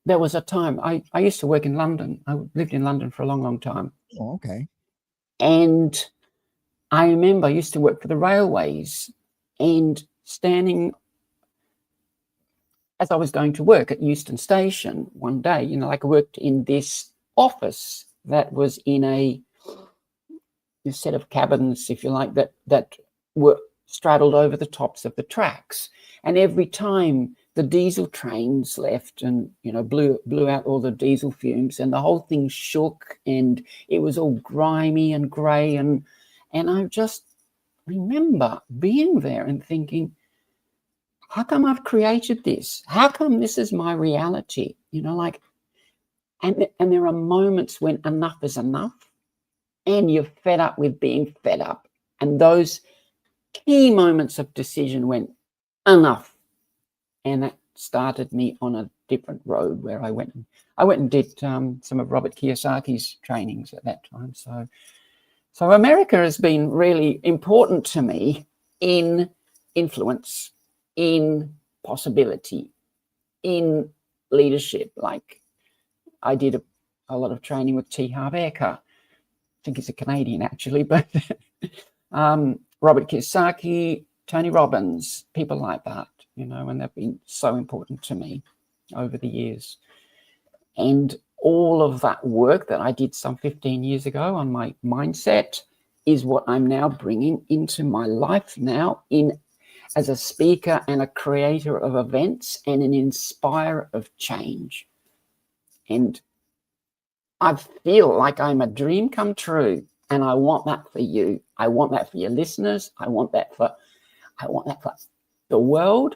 there was a time I used to work in London. I lived in London for a long time. Oh, okay. And I remember I used to work for the railways, and standing as I was going to work at Euston Station one day, you know, like I worked in this office that was in a set of cabins, if you like, that were straddled over the tops of the tracks. And every time the diesel trains left and, you know, blew out all the diesel fumes, and the whole thing shook, and it was all grimy and grey, and I just remember being there and thinking, how come I've created this? How come this is my reality? You know, like, and there are moments when enough is enough, and you're fed up with being fed up. And those key moments of decision went, enough. And that started me on a different road where I went and did some of Robert Kiyosaki's trainings at that time. So America has been really important to me in influence, in possibility, in leadership. Like I did a lot of training with T. Harv Eker. I think he's a Canadian actually, but Robert Kiyosaki, Tony Robbins, people like that, you know, and they've been so important to me over the years. And all of that work that I did some 15 years ago on my mindset is what I'm now bringing into my life now as a speaker and a creator of events and an inspirer of change. And I feel like I'm a dream come true, and I want that for you. I want that for your listeners. I want that for the world,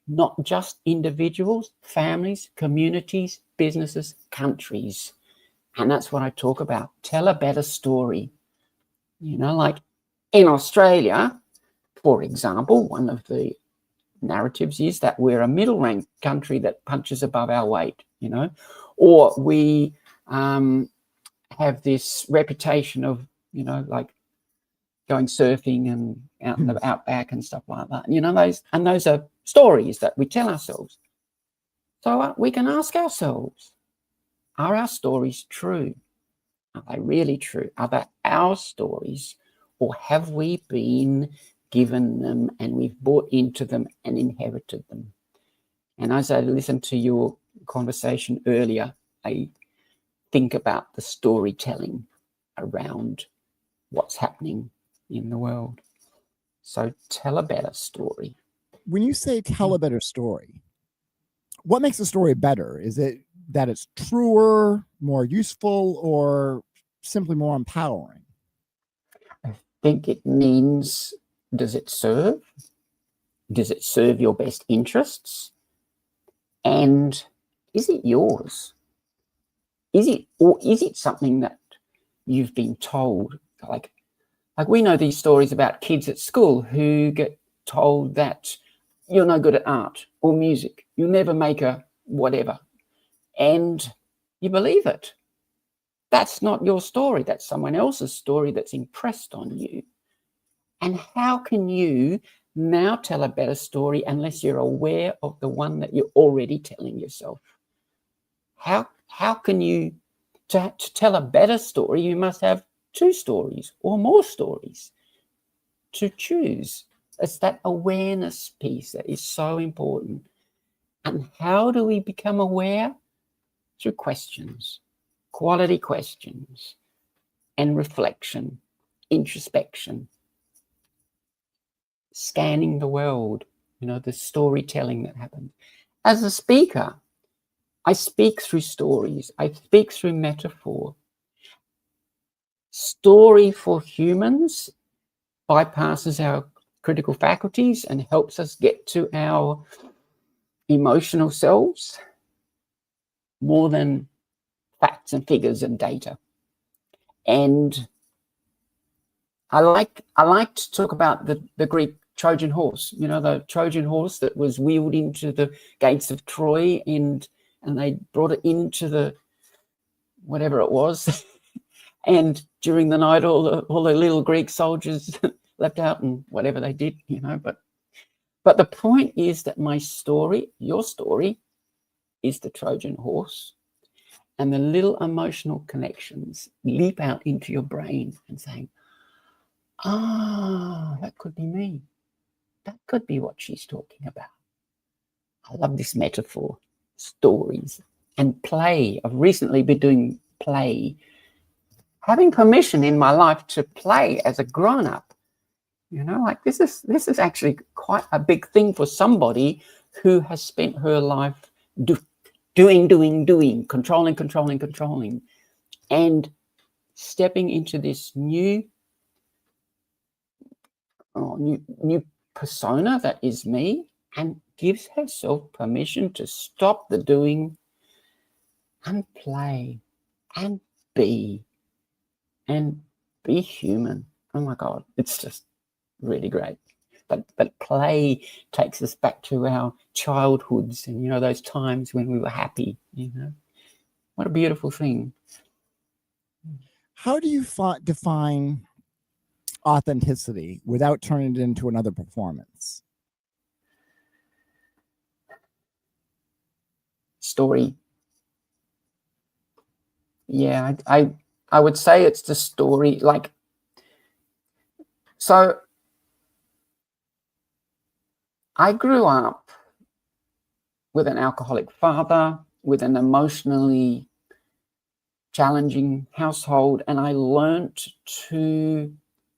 not just individuals, families, communities, businesses, countries. And that's what I talk about. Tell a better story. You know, like in Australia, for example, one of the narratives is that we're a middle-ranked country that punches above our weight, you know, or we have this reputation of, you know, like going surfing and out in the outback and stuff like that. You know, those are stories that we tell ourselves. So we can ask ourselves, are our stories true? Are they really true? Are they our stories, or have we been given them and we've bought into them and inherited them? And as I listened to your conversation earlier, I think about the storytelling around what's happening in the world. So tell a better story. When you say tell a better story, what makes a story better? Is it that it's truer, more useful, or simply more empowering? I think it means, does it serve? Does it serve your best interests? And is it yours? Is it something that you've been told? Like we know these stories about kids at school who get told that you're no good at art or music. You'll never make a whatever. And you believe it. That's not your story. That's someone else's story that's impressed on you. And how can you now tell a better story unless you're aware of the one that you're already telling yourself? How can you, to tell a better story, you must have two stories or more stories to choose. It's that awareness piece that is so important. And how do we become aware? Through questions, quality questions, and reflection, introspection, scanning the world, you know, the storytelling that happens. As a speaker, I speak through stories. I speak through metaphor. Story for humans bypasses our critical faculties and helps us get to our emotional selves more than facts and figures and data. And I like to talk about the Greek Trojan horse, you know, the Trojan horse that was wheeled into the gates of Troy, and they brought it into the whatever it was. And during the night, all the little Greek soldiers leapt out and whatever they did, you know. But the point is that my story, your story, is the Trojan horse, and the little emotional connections leap out into your brain and saying, that could be me. That could be what she's talking about. I love this metaphor, stories, and play. I've recently been doing play, having permission in my life to play as a grown-up. You know, like this is actually quite a big thing for somebody who has spent her life doing, controlling, and stepping into this new persona that is me, and gives herself permission to stop the doing and play and be human. Oh my God, it's just really great. But play takes us back to our childhoods and, you know, those times when we were happy, you know. What a beautiful thing. How do you define authenticity without turning it into another performance? Story. Yeah, I would say it's the story. Like, so I grew up with an alcoholic father, with an emotionally challenging household, and I learned to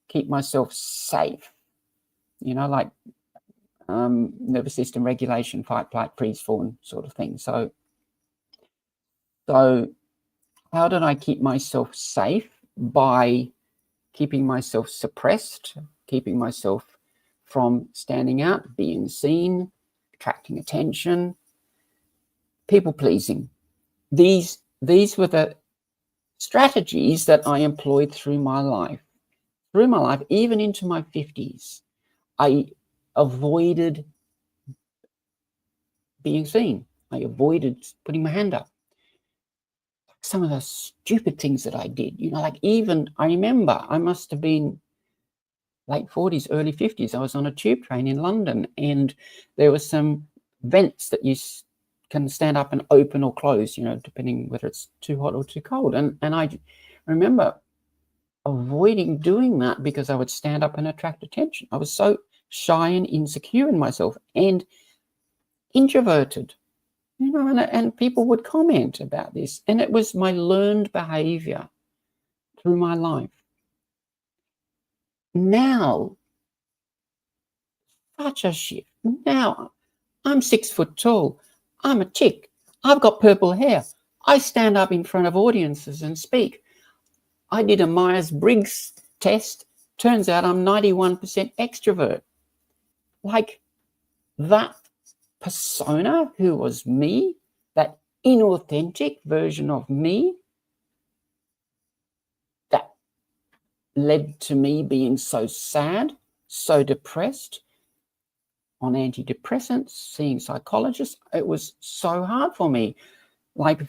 keep myself safe, like nervous system regulation, fight, flight, freeze, fawn sort of thing. So how did I keep myself safe? By keeping myself suppressed, keeping myself from standing out, being seen, attracting attention, people pleasing. These were the strategies that I employed through my life. Through my life, even into my 50s, I avoided being seen. I avoided putting my hand up. Some of the stupid things that I did, like even I remember I must have been late 40s, early 50s. I was on a tube train in London, and there were some vents that you can stand up and open or close, depending whether it's too hot or too cold. And I remember avoiding doing that because I would stand up and attract attention. I was so shy and insecure in myself and introverted, and people would comment about this. And it was my learned behavior through my life. Now, such a shift. Now, I'm 6 foot tall. I'm a chick. I've got purple hair. I stand up in front of audiences and speak. I did a Myers-Briggs test. Turns out I'm 91% extrovert. Like that persona who was me, that inauthentic version of me, that led to me being so sad, so depressed, on antidepressants, seeing psychologists. It was so hard for me, like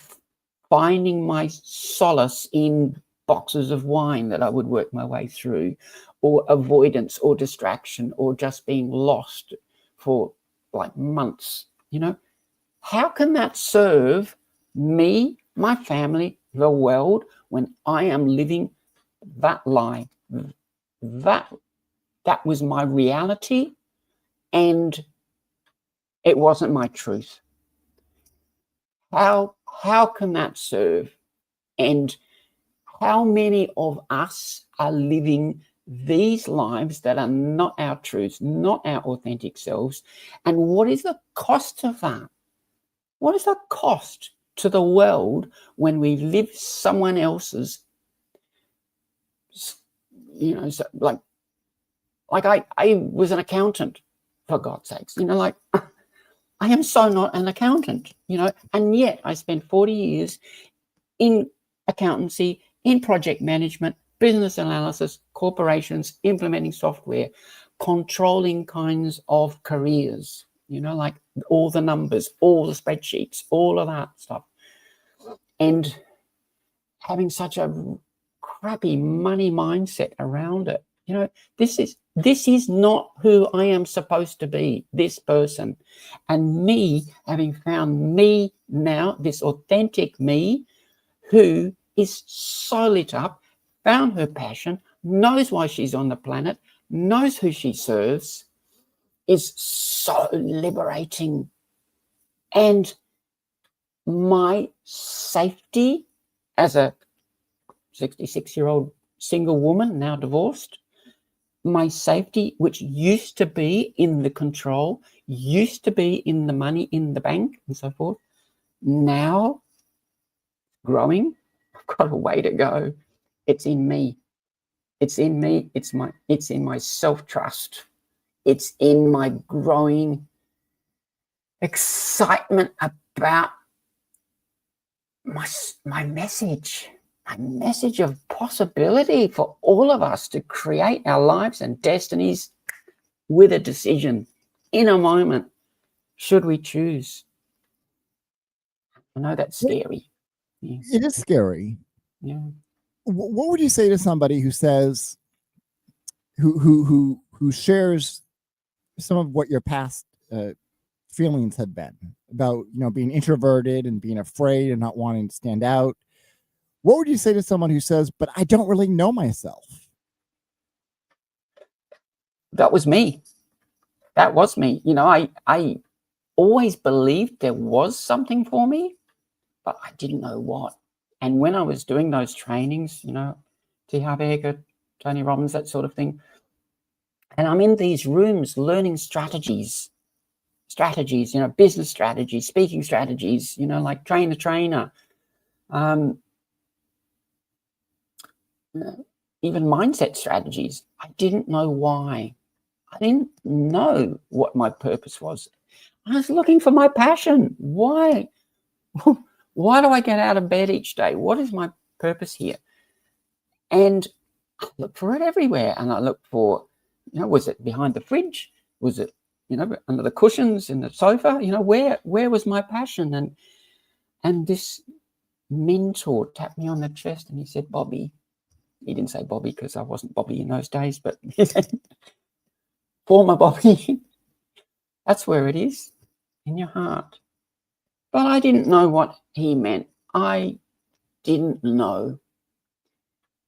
finding my solace in boxes of wine that I would work my way through, or avoidance or distraction, or just being lost for like months. How can that serve me, my family, the world, when I am living that lie? That was my reality, and it wasn't my truth. How can that serve? And how many of us are living these lives that are not our truths, not our authentic selves? And what is the cost of that? What is the cost to the world when we live someone else's, like I was an accountant, for God's sakes, I am so not an accountant, and yet I spent 40 years in accountancy, in project management, business analysis, corporations, implementing software, controlling kinds of careers, like all the numbers, all the spreadsheets, all of that stuff. And having such a crappy money mindset around it. This is not who I am supposed to be, this person. And me, having found me now, this authentic me, who is so lit up, found her passion, knows why she's on the planet, knows who she serves, is so liberating. And my safety as a 66-year-old single woman, now divorced, my safety, which used to be in the control, used to be in the money in the bank and so forth, now growing, I've got a way to go. It's in me. It's in me. It's in my self-trust. It's in my growing excitement about my message of possibility for all of us to create our lives and destinies with a decision in a moment, should we choose. I know that's scary. Yeah. It is scary. Yeah. What would you say to somebody who says, who shares some of what your past feelings have been about, being introverted and being afraid and not wanting to stand out? What would you say to someone who says, but I don't really know myself? That was me. that was me. You know, I always believed there was something for me, but I didn't know what. And when I was doing those trainings, you know, T. Harv Eker, Tony Robbins, that sort of thing, and I'm in these rooms learning strategies, you know, business strategies, speaking strategies, you know, like trainer, even mindset strategies. I didn't know why. I didn't know what my purpose was. I was looking for my passion. Why? Why do I get out of bed each day? What is my purpose here? And I looked for it everywhere. And I looked for, you know, was it behind the fridge? Was it, you know, under the cushions in the sofa? You know, where was my passion? And this mentor tapped me on the chest and he said, Bobbi. He didn't say Bobby because I wasn't Bobby in those days, but he said, former Bobby, that's where it is, in your heart. But I didn't know what he meant. I didn't know.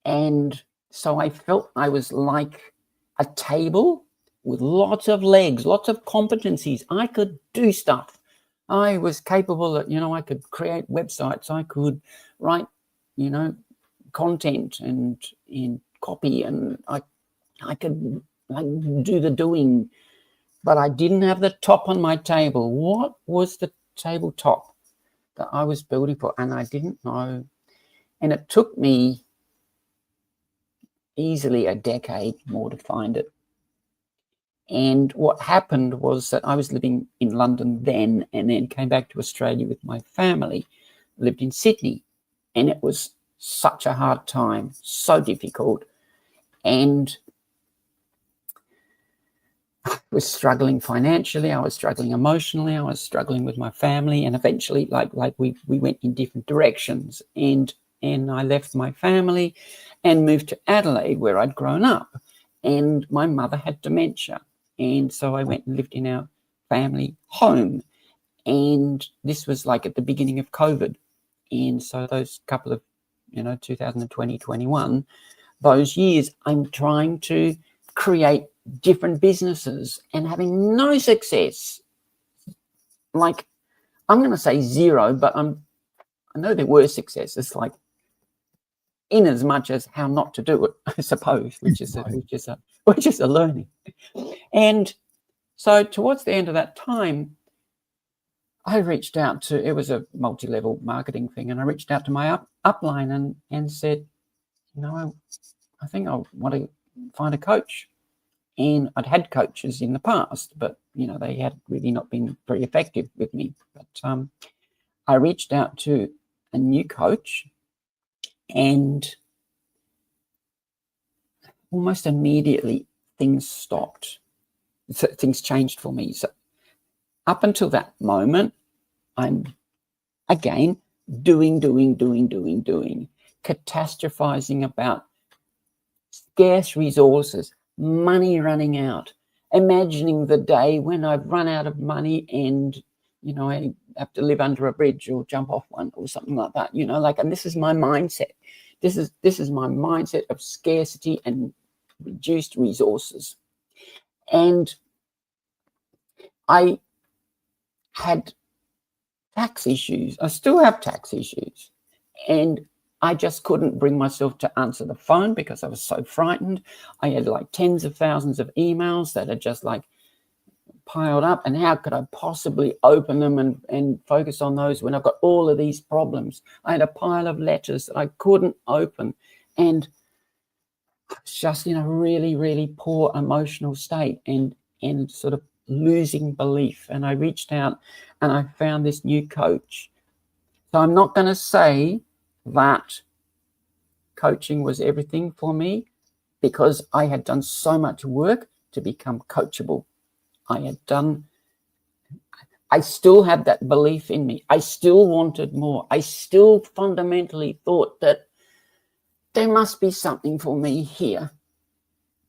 And so I felt I was like a table with lots of legs, lots of competencies. I could do stuff. I was capable of, you know, I could create websites. I could write, you know, content and in copy, and I could do the doing, but I didn't have the top on my table. What was the tabletop that I was building for? And I didn't know. And it took me easily a decade more to find it. And what happened was that I was living in London then, and then came back to Australia with my family, lived in Sydney, and it was such a hard time, so difficult. And I was struggling financially, I was struggling emotionally, I was struggling with my family, and eventually like we went in different directions. And I left my family and moved to Adelaide, where I'd grown up. And my mother had dementia. And so I went and lived in our family home. And this was like at the beginning of COVID. And so those couple of, you know, 2020, 21, those years, I'm trying to create different businesses and having no success. Like, I'm going to say zero, but I know there were successes, like in as much as how not to do it, I suppose, which is a learning. And so towards the end of that time, I reached out to, it was a multi-level marketing thing, and I reached out to my upline and said, you know, I think I want to find a coach. And I'd had coaches in the past, but, you know, they had really not been very effective with me. But I reached out to a new coach, and almost immediately things stopped. So things changed for me. So up until that moment, I'm again doing, catastrophizing about scarce resources, money running out, imagining the day when I've run out of money and, you know, I have to live under a bridge or jump off one or something like that, you know, like, and this is my mindset. This is my mindset of scarcity and reduced resources. And I had tax issues. I still have tax issues. And I just couldn't bring myself to answer the phone because I was so frightened. I had like tens of thousands of emails that had just like piled up. And how could I possibly open them and focus on those when I've got all of these problems? I had a pile of letters that I couldn't open. And I was just in a really, really poor emotional state and sort of losing belief. And I reached out and I found this new coach. So I'm not going to say that coaching was everything for me, because I had done so much work to become coachable. I still had that belief in me. I still wanted more. I still fundamentally thought that there must be something for me here,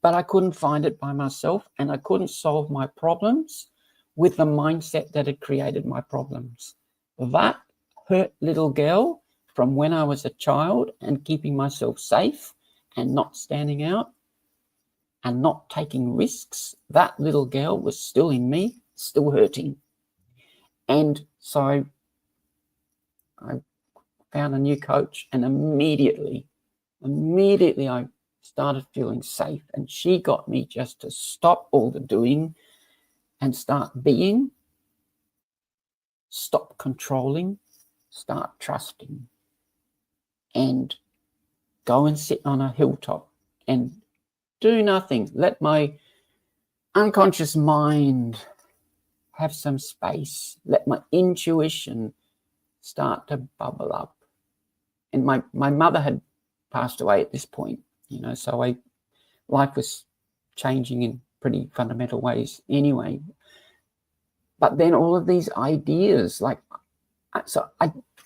but I couldn't find it by myself, and I couldn't solve my problems with the mindset that had created my problems. That hurt little girl from when I was a child and keeping myself safe and not standing out. and not taking risks, that little girl was still in me, still hurting. And so I found a new coach, and immediately I started feeling safe. And she got me just to stop all the doing and start being, stop controlling, start trusting, and go and sit on a hilltop and do nothing. Let my unconscious mind have some space. Let my intuition start to bubble up. And my mother had passed away at this point, you know, so life was changing in pretty fundamental ways anyway. But then all of these ideas, like, so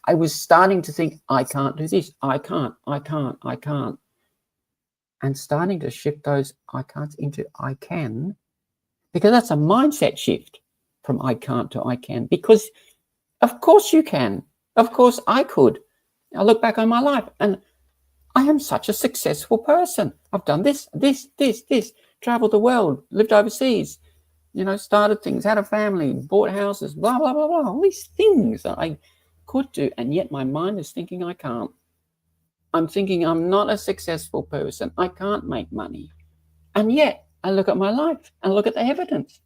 I was starting to think, I can't do this, I can't. And starting to shift those I can't into I can, because that's a mindset shift from I can't to I can. Because of course you can. Of course I could. I look back on my life and I am such a successful person. I've done this, traveled the world, lived overseas, you know, started things, had a family, bought houses, blah, blah, blah, blah, all these things that I could do. And yet my mind is thinking I can't. I'm thinking I'm not a successful person. I can't make money. And yet I look at my life and look at the evidence.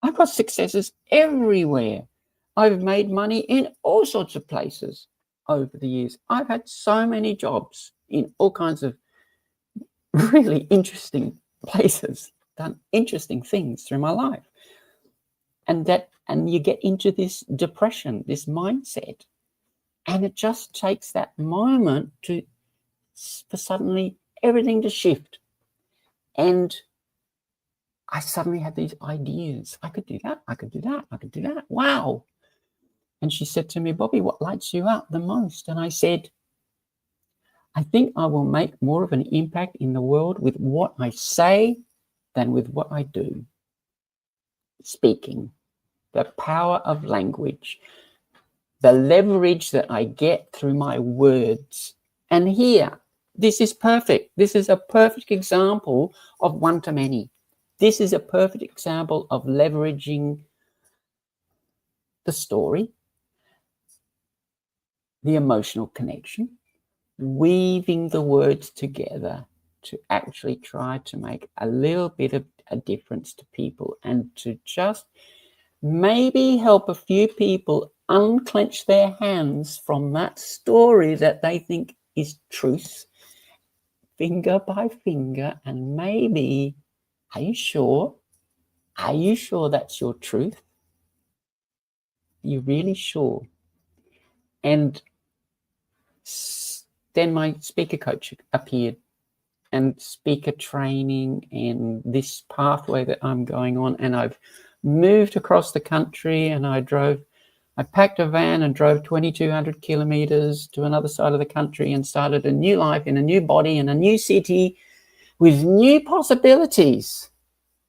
I've got successes everywhere. I've made money in all sorts of places over the years. I've had so many jobs in all kinds of really interesting places, done interesting things through my life. And you get into this depression, this mindset. And it just takes that moment for suddenly everything to shift. And I suddenly had these ideas. I could do that. I could do that. I could do that. Wow. And she said to me, Bobbi, what lights you up the most? And I said, I think I will make more of an impact in the world with what I say than with what I do. Speaking, the power of language, the leverage that I get through my words. And here, this is perfect. This is a perfect example of one-to-many. This is a perfect example of leveraging the story, the emotional connection, weaving the words together to actually try to make a little bit of a difference to people and to just maybe help a few people unclench their hands from that story that they think is truth, finger by finger, and maybe, are you sure? Are you sure that's your truth? Are you really sure? And then my speaker coach appeared, and speaker training and this pathway that I'm going on. And I've moved across the country, and I packed a van and drove 2,200 kilometers to another side of the country and started a new life in a new body in a new city with new possibilities.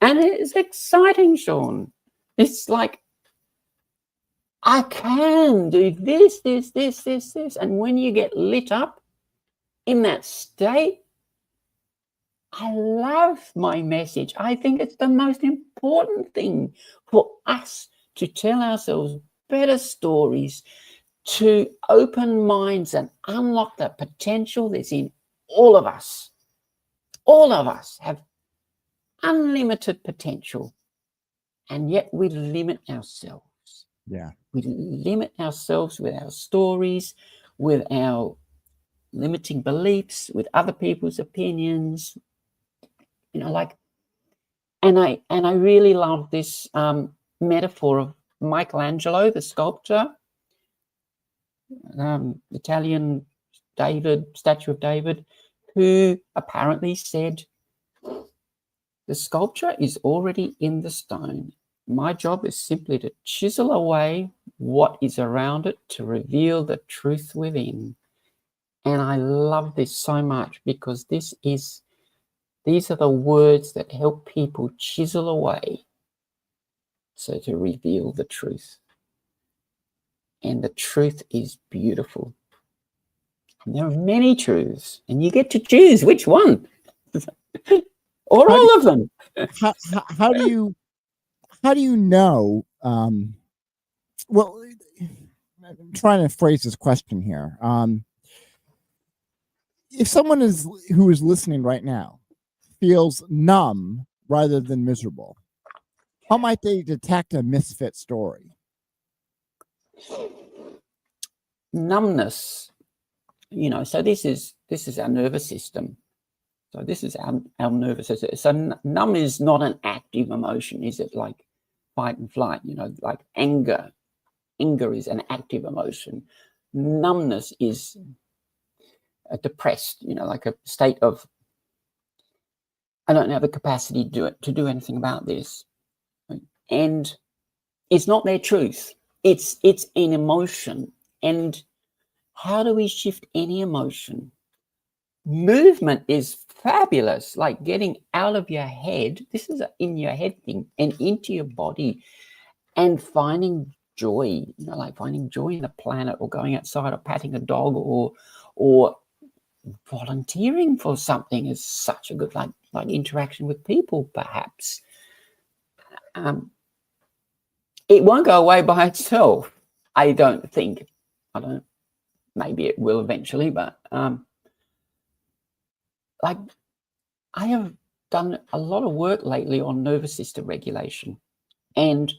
And it's exciting, Sean. It's like, I can do this. And when you get lit up in that state, I love my message. I think it's the most important thing for us to tell ourselves better stories, to open minds and unlock the potential that's in all of us. All of us have unlimited potential, and yet we limit ourselves. Yeah. We limit ourselves with our stories, with our limiting beliefs, with other people's opinions, you know, like, and I really love this metaphor of Michelangelo, the sculptor, Italian statue of David, who apparently said, the sculpture is already in the stone. My job is simply to chisel away what is around it to reveal the truth within. And I love this so much, because these are the words that help people chisel away so to reveal the truth. And the truth is beautiful. And there are many truths, and you get to choose which one. or all of them. How do you know? Well, I'm trying to phrase this question here. If someone who is listening right now feels numb rather than miserable, how might they detect a misfit story? Numbness, so this is our nervous system. So this is our nervous system. So numb is not an active emotion, is it? Like fight and flight, like anger. Anger is an active emotion. Numbness is a depressed, like a state of, I don't have the capacity to do anything about this. And it's not their truth. It's an emotion. And how do we shift any emotion? Movement is fabulous, like getting out of your head. This is an in your head thing, and into your body, and finding joy, like finding joy in the planet, or going outside, or patting a dog, or volunteering for something is such a good, like interaction with people, perhaps. It won't go away by itself, I don't think. Maybe it will eventually, but like I have done a lot of work lately on nervous system regulation and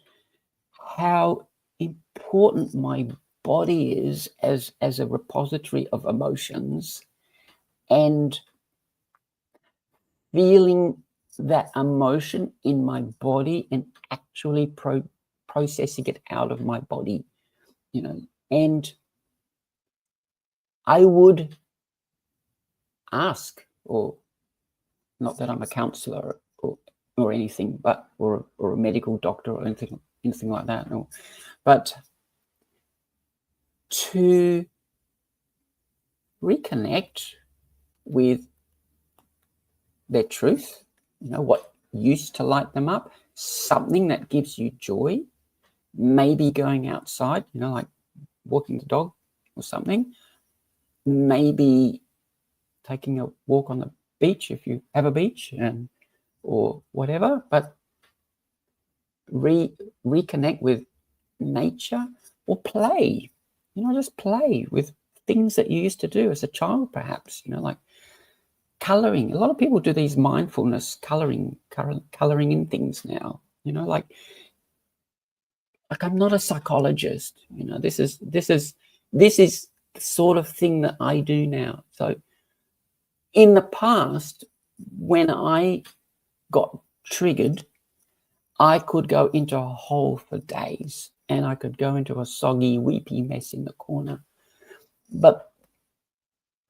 how important my body is as a repository of emotions, and feeling that emotion in my body and actually processing it out of my body, and I would ask, or not that I'm a counselor or anything, but or a medical doctor or anything like that, no, but to reconnect with their truth, what used to light them up, something that gives you joy, maybe going outside, like walking the dog or something, maybe taking a walk on the beach if you have a beach, or whatever, but reconnect with nature, or play, just play with things that you used to do as a child, perhaps, like coloring. A lot of people do these mindfulness coloring in things now, like I'm not a psychologist, this is the sort of thing that I do now. So in the past, when I got triggered, I could go into a hole for days, and I could go into a soggy, weepy mess in the corner. But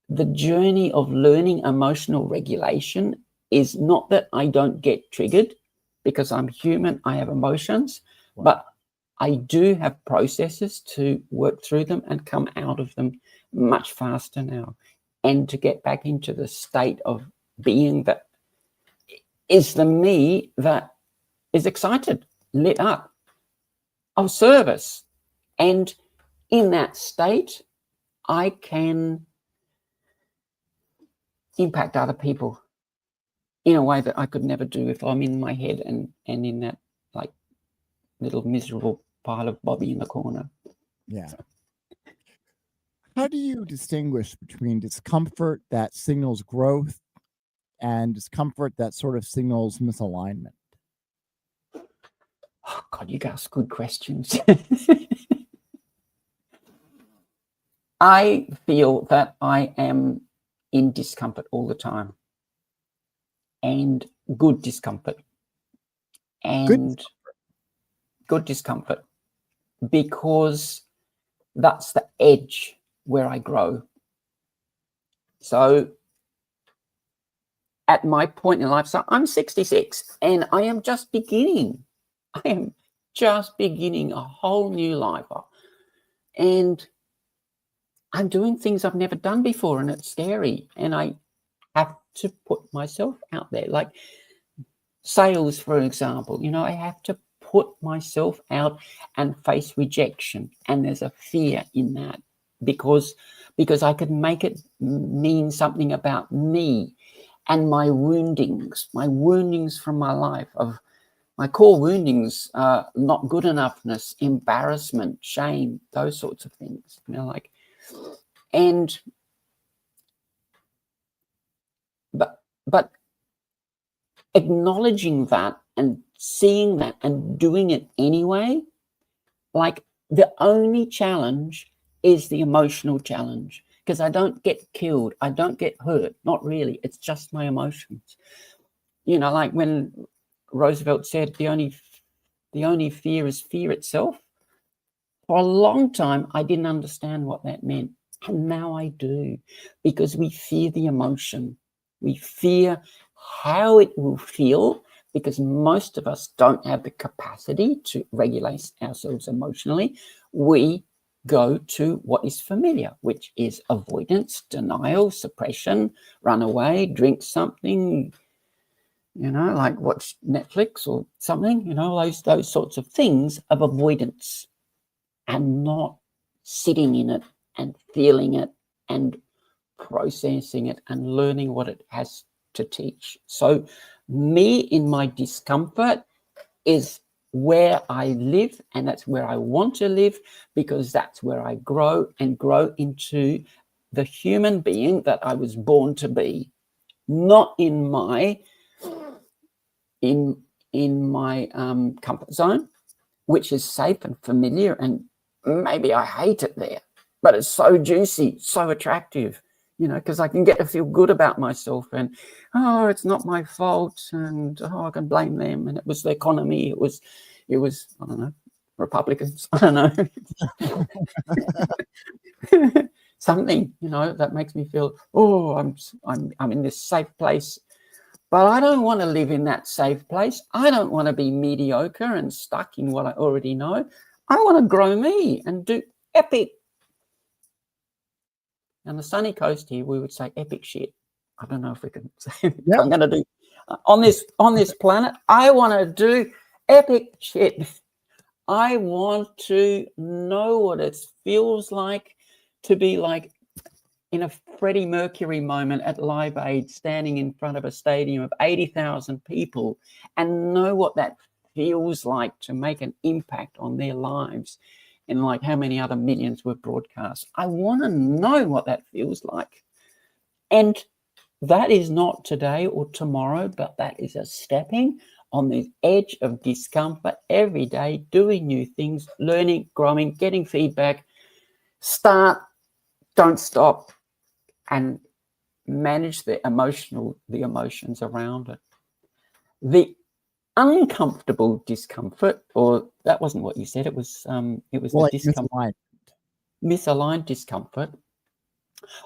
the journey of learning emotional regulation is not that I don't get triggered, because I'm human, I have emotions, but I do have processes to work through them and come out of them much faster now, and to get back into the state of being that is the me that is excited, lit up, of service. And in that state, I can impact other people in a way that I could never do if I'm in my head and in that like little miserable pile of Bobby in the corner. Yeah. How do you distinguish between discomfort that signals growth and discomfort that sort of signals misalignment? Oh, God, you ask good questions. I feel that I am in discomfort all the time, and good discomfort, and good discomfort, because that's the edge where I grow. So at my point in life, so I'm 66 and I am just beginning. I am just beginning a whole new life. And I'm doing things I've never done before, and it's scary. And I have to put myself out there, like sales, for example. I have to put myself out and face rejection. And there's a fear in that, because I could make it mean something about me. and my woundings from my life, of my core woundings, not good enoughness, embarrassment, shame, those sorts of things, you know, like, and but acknowledging that and seeing that and doing it anyway, like, the only challenge is the emotional challenge, because I don't get killed, I don't get hurt, not really. It's just my emotions. You know, like when Roosevelt said the only fear is fear itself. For a long time, I didn't understand what that meant. And now I do, because we fear the emotion. We fear how it will feel, because most of us don't have the capacity to regulate ourselves emotionally. We go to what is familiar, which is avoidance, denial, suppression, run away, drink something, you know, like watch Netflix or something, you know, those sorts of things of avoidance, and not sitting in it and feeling it and processing it and learning what it has to teach. So me in my discomfort is where I live, and that's where I want to live, because that's where I grow into the human being that I was born to be, not in my comfort zone, which is safe and familiar, and maybe I hate it there, but it's so juicy, so attractive, you know, because I can get to feel good about myself, and it's not my fault, and I can blame them, and it was the economy, it was I don't know, Republicans, I don't know. Something, you know, that makes me feel, I'm in this safe place. But I don't want to live in that safe place. I don't want to be mediocre and stuck in what I already know. I want to grow me and do epic. On the sunny coast here, we would say epic shit. I don't know if we can say it. Yeah. I'm going to do on this planet. I want to do epic shit. I want to know what it feels like to be like in a Freddie Mercury moment at Live Aid, standing in front of a stadium of 80,000 people, and know what that feels like to make an impact on their lives, and like how many other millions were broadcast. I want to know what that feels like. And that is not today or tomorrow, but that is a stepping on the edge of discomfort every day, doing new things, learning, growing, getting feedback. Start, don't stop, and manage the emotions around it. The uncomfortable discomfort, or that wasn't what you said, it was the discomfort, misaligned discomfort.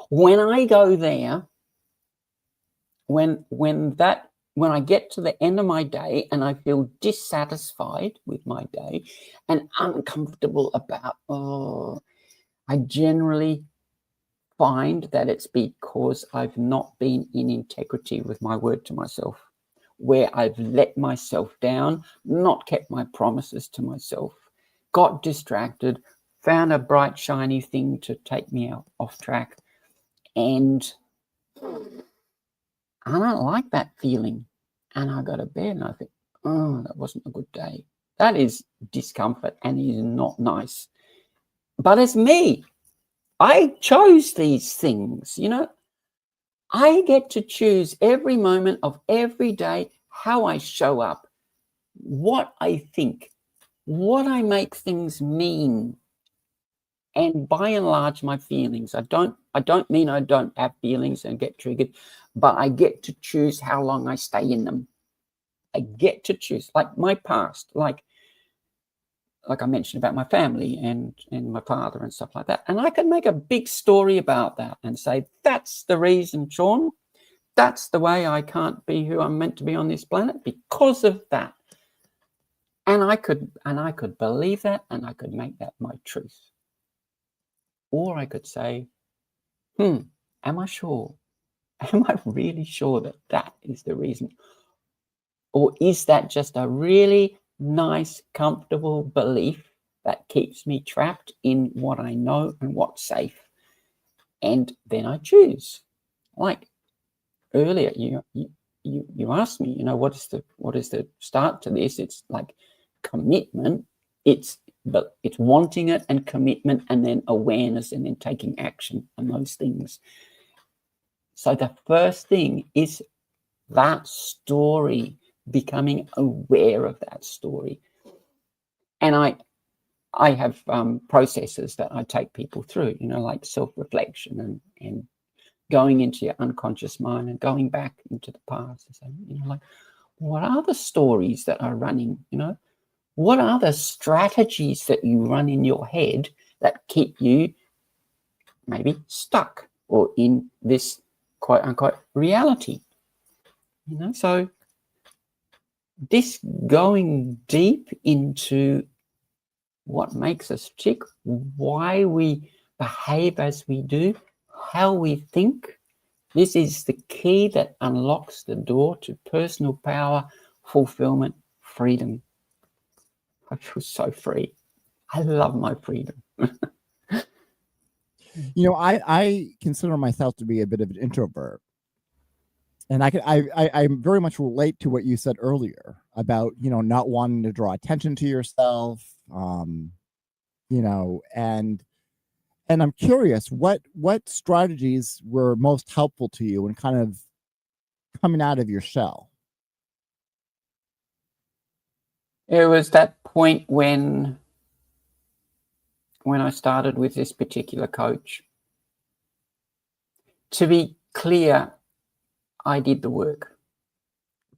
When I go there, when I get to the end of my day and I feel dissatisfied with my day and uncomfortable about, I generally find that it's because I've not been in integrity with my word to myself, where I've let myself down, not kept my promises to myself, got distracted, found a bright, shiny thing to take me off track. And I don't like that feeling. And I go to bed and I think, that wasn't a good day. That is discomfort and is not nice. But it's me. I chose these things, you know. I get to choose every moment of every day how I show up, what I think, what I make things mean, and by and large my feelings. I don't mean I don't have feelings and get triggered, but I get to choose how long I stay in them. I get to choose, like my past, like I mentioned about my family and my father and stuff like that. And I can make a big story about that and say, that's the reason, Sean. That's the way I can't be who I'm meant to be on this planet, because of that. And I could believe that, and I could make that my truth. Or I could say, am I sure? Am I really sure that that is the reason? Or is that just a really nice, comfortable belief that keeps me trapped in what I know and what's safe? And then I choose. Like, earlier, you asked me, you know, what is the start to this? It's like commitment. It's wanting it and commitment, and then awareness, and then taking action on those things. So the first thing is that story, becoming aware of that story. And I have processes that I take people through, you know, like self-reflection and going into your unconscious mind and going back into the past and saying, you know, like, what are the stories that are running, you know? What are the strategies that you run in your head that keep you maybe stuck or in this quote unquote reality? You know, so this going deep into what makes us tick, why we behave as we do, how we think, this is the key that unlocks the door to personal power, fulfillment, freedom. I feel so free. I love my freedom. You know, I consider myself to be a bit of an introvert. And I very much relate to what you said earlier about, you know, not wanting to draw attention to yourself, you know, and I'm curious, what strategies were most helpful to you in kind of coming out of your shell? It was that point when I started with this particular coach. To be clear, I did the work.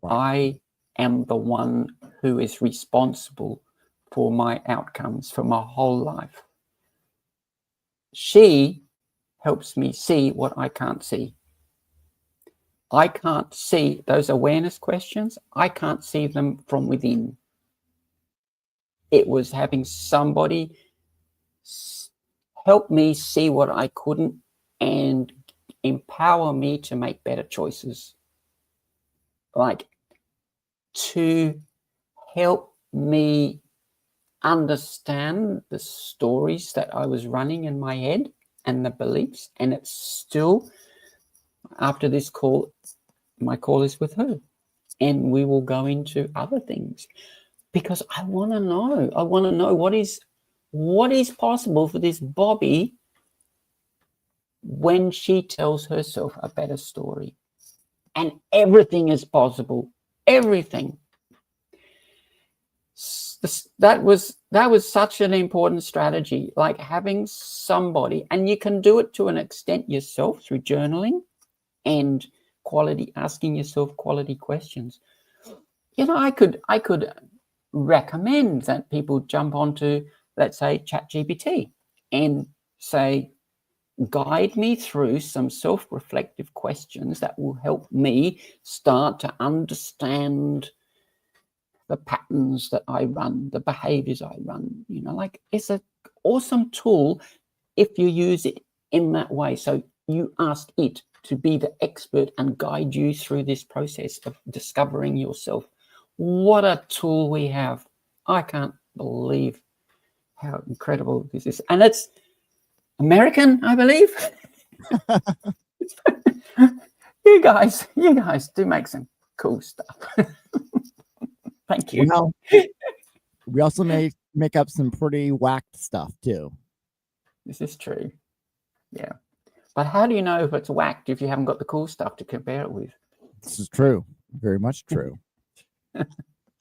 Right. I am the one who is responsible for my outcomes for my whole life. She helps me see what I can't see. I can't see those awareness questions. I can't see them from within. It was having somebody help me see what I couldn't and empower me to make better choices. Like, to help me understand the stories that I was running in my head and the beliefs. And it's still, after this call, my call is with her. And we will go into other things because I want to know. I want to know what is possible for this Bobbi when she tells herself a better story. And everything is possible. Everything. That was such an important strategy, like having somebody, and you can do it to an extent yourself through journaling and asking yourself quality questions. You know, I could recommend that people jump onto, let's say, ChatGPT and say, guide me through some self-reflective questions that will help me start to understand the patterns that I run, the behaviors I run. You know, like, it's an awesome tool if you use it in that way. So you ask it to be the expert and guide you through this process of discovering yourself. What a tool we have. I can't believe how incredible this is. And it's American, I believe. You guys do make some cool stuff. Thank you. Well, we also make up some pretty whacked stuff too. This is true. Yeah. But how do you know if it's whacked if you haven't got the cool stuff to compare it with? This is true. Very much true.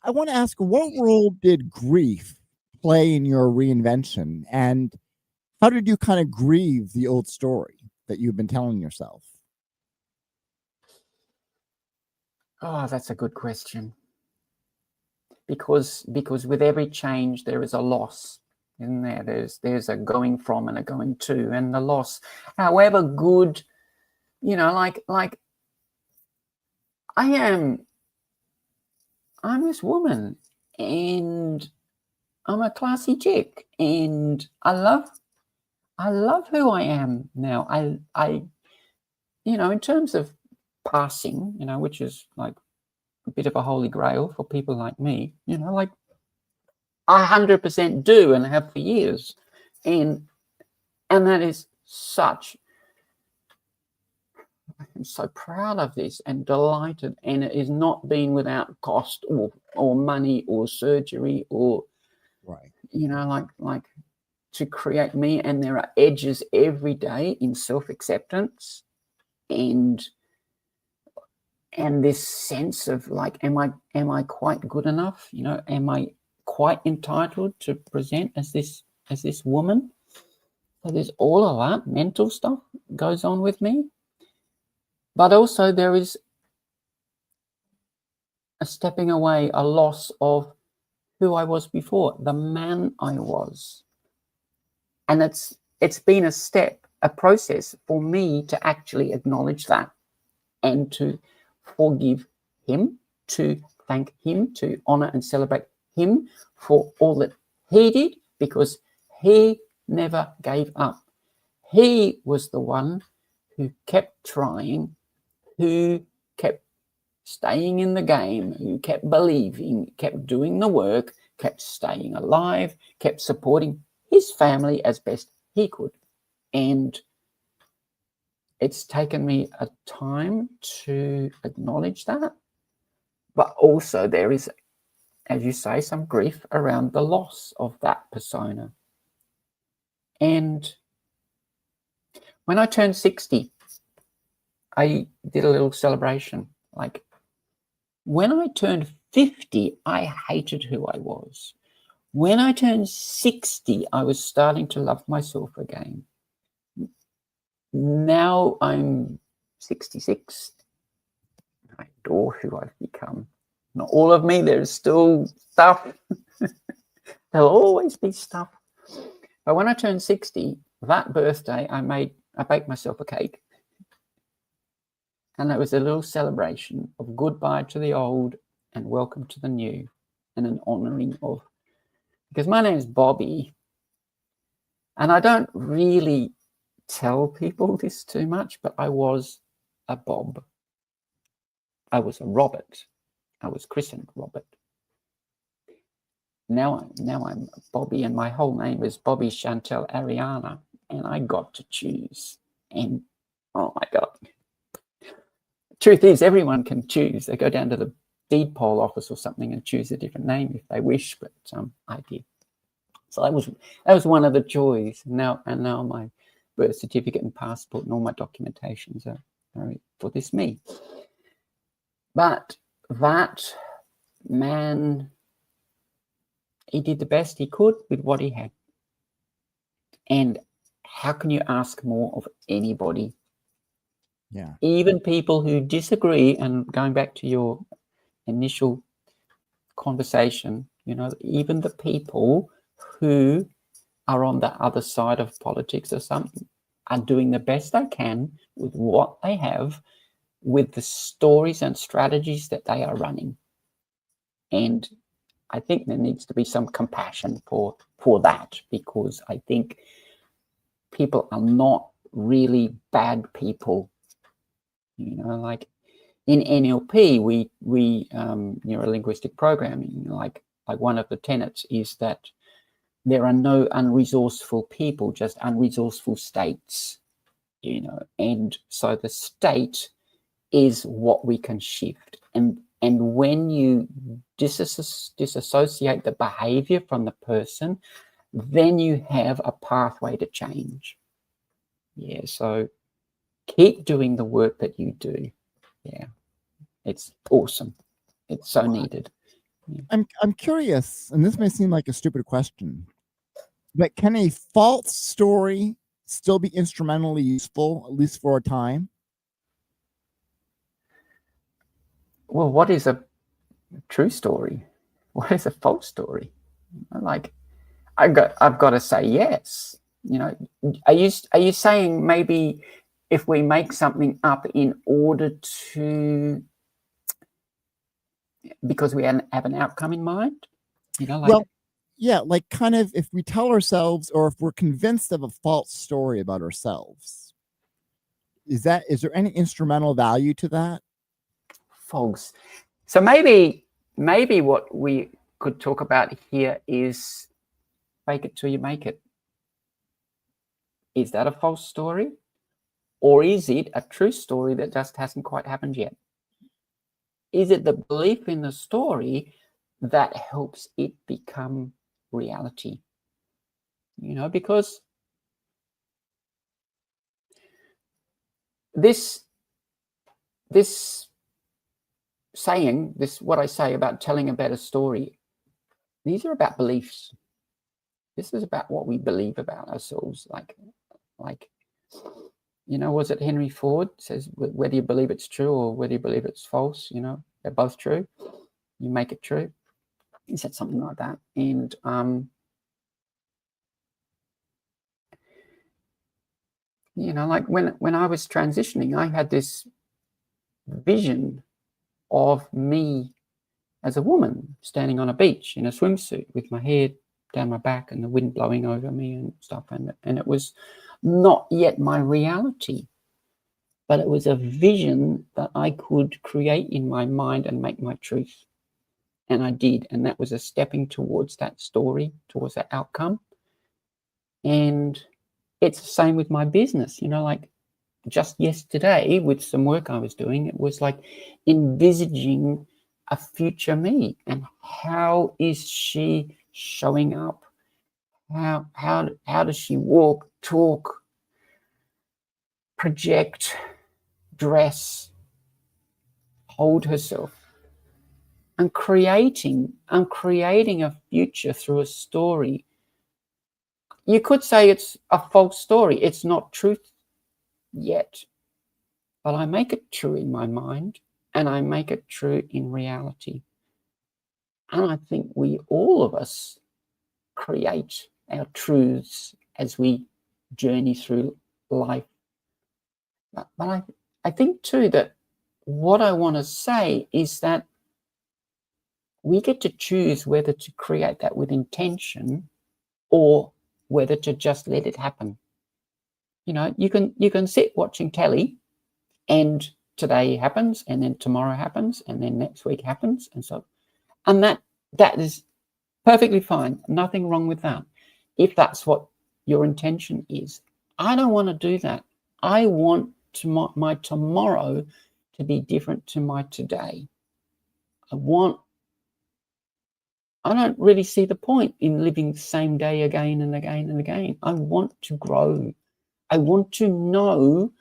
I want to ask, what role did grief play in your reinvention? And how did you kind of grieve the old story that you've been telling yourself? Oh, that's a good question. Because with every change, there is a loss, isn't there? There's a going from and a going to, and the loss, however good, you know, like I'm this woman and I'm a classy chick and I love who I am now. I you know, in terms of passing, you know, which is like a bit of a holy grail for people like me, you know, like I 100% do and have for years. And that is such I'm so proud of this and delighted, and it is not been without cost or money or surgery or, Right. you know, like to create me. And there are edges every day in self-acceptance and this sense of like, am I quite good enough? You know, am I quite entitled to present as this woman? So there's all of that mental stuff goes on with me. But also there is a stepping away, a loss of who I was before, the man I was. And it's been a step, a process for me to actually acknowledge that and to forgive him, to thank him, to honor and celebrate him for all that he did, because he never gave up. He was the one who kept trying, who kept staying in the game, who kept believing, kept doing the work, kept staying alive, kept supporting his family as best he could. And it's taken me a time to acknowledge that. But also there is, as you say, some grief around the loss of that persona. And when I turned 60, I did a little celebration. Like, when I turned 50, I hated who I was. When I turned 60, I was starting to love myself again. Now I'm 66. I adore who I've become. Not all of me, there's still stuff. There'll always be stuff. But when I turned 60, that birthday, I baked myself a cake. And it was a little celebration of goodbye to the old and welcome to the new, and an honoring of, because my name is Bobbi, and I don't really tell people this too much, but I was a Bob. I was a Robert. I was christened Robert. Now I'm Bobbi, and my whole name is Bobbi Chantel Ariana, and I got to choose. And oh my God. Truth is, everyone can choose. They go down to the deed poll office or something and choose a different name if they wish, but I did. So that was one of the joys. Now my birth certificate and passport and all my documentations are for this me. But that man, he did the best he could with what he had. And how can you ask more of anybody? Yeah. Even people who disagree, and going back to your initial conversation, you know, even the people who are on the other side of politics or something are doing the best they can with what they have, with the stories and strategies that they are running. And I think there needs to be some compassion for that, because I think people are not really bad people. You know, like in NLP, we neuro-linguistic programming, like one of the tenets is that there are no unresourceful people, just unresourceful states, you know. And so the state is what we can shift. And when you disassociate the behavior from the person, then you have a pathway to change. Yeah, so keep doing the work that you do. Yeah, it's awesome. It's so needed. Yeah. I'm curious, and this may seem like a stupid question, but can a false story still be instrumentally useful, at least for a time? Well, what is a true story? What is a false story? Like, I've got to say yes. You know, are you saying maybe if we make something up in order to, because we have an outcome in mind? You know, like, well, yeah, like kind of if we tell ourselves, or if we're convinced of a false story about ourselves, is there any instrumental value to that? False. So maybe what we could talk about here is fake it till you make it. Is that a false story? Or is it a true story that just hasn't quite happened yet? Is it the belief in the story that helps it become reality? You know, because this saying, what I say about telling a better story, these are about beliefs. This is about what we believe about ourselves. Like, you know, was it Henry Ford says, whether you believe it's true or whether you believe it's false, you know, they're both true. You make it true. He said something like that. And you know, like when I was transitioning, I had this vision of me as a woman standing on a beach in a swimsuit with my hair down my back and the wind blowing over me and stuff. And it was not yet my reality, but it was a vision that I could create in my mind and make my truth. And I did. And that was a stepping towards that story, towards that outcome. And it's the same with my business, you know, like just yesterday with some work I was doing, it was like envisaging a future me and how is she showing up? How does she walk, talk, project, dress, hold herself? I'm creating a future through a story. You could say it's a false story. It's not truth yet, but I make it true in my mind and I make it true in reality. And I think we, all of us, create our truths as we journey through life. But I think too that what I want to say is that we get to choose whether to create that with intention or whether to just let it happen. You know, you can sit watching telly and today happens and then tomorrow happens and then next week happens and that is perfectly fine. Nothing wrong with that. If that's what your intention is. I don't want to do that. I want my tomorrow to be different to my today. I don't really see the point in living the same day again and again and again. I want to grow. I want to know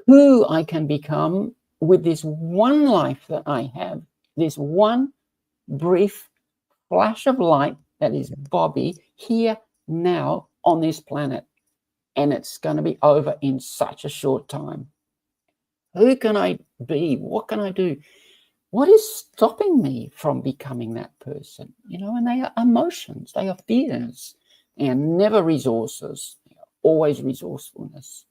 who I can become with this one life that I have, this one brief flash of light that is Bobbi here now on this planet. And it's going to be over in such a short time. Who can I be? What can I do? What is stopping me from becoming that person? You know, and they are emotions, they are fears, they are never resources, they are always resourcefulness.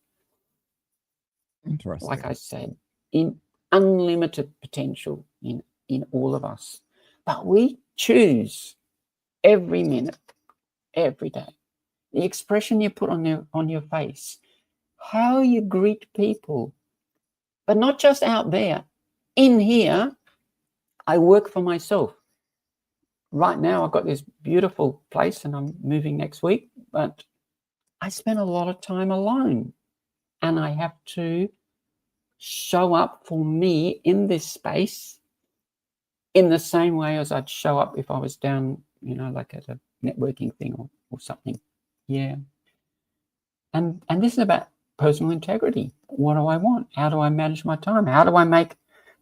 Interesting. Like I said, in unlimited potential in all of us. But we choose every minute, every day. The expression you put on your face, how you greet people, but not just out there. In here, I work for myself. Right now, I've got this beautiful place and I'm moving next week, but I spend a lot of time alone and I have to show up for me in this space in the same way as I'd show up if I was down, you know, like at a networking thing or something. Yeah. And this is about personal integrity. What do I want? How do I manage my time? How do I make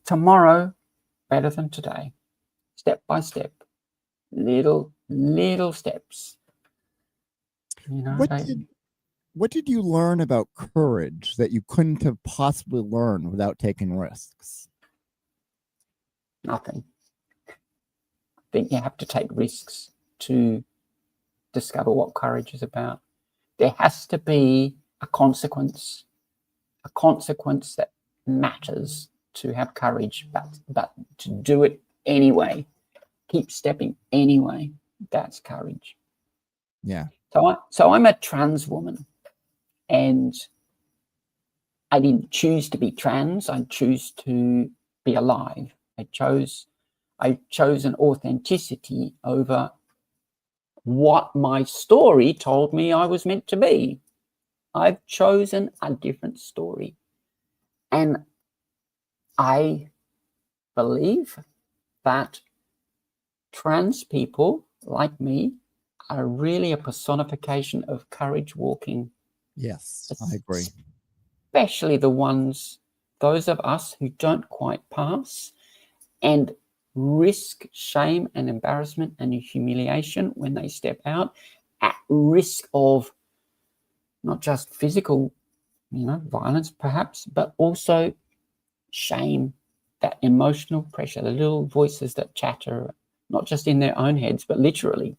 tomorrow better than today? Step by step, little steps. You know, what did you learn about courage that you couldn't have possibly learned without taking risks? Nothing. I think you have to take risks to discover what courage is about. There has to be a consequence that matters to have courage, but to do it anyway, keep stepping anyway, that's courage. Yeah. So I'm a trans woman and I didn't choose to be trans. I choose to be alive. I chose an authenticity over what my story told me I was meant to be. I've chosen a different story. And I believe that trans people like me are really a personification of courage walking. Yes, I agree. Especially those of us who don't quite pass and risk shame and embarrassment and humiliation when they step out, at risk of not just physical, violence perhaps, but also shame, that emotional pressure, the little voices that chatter, not just in their own heads, but literally,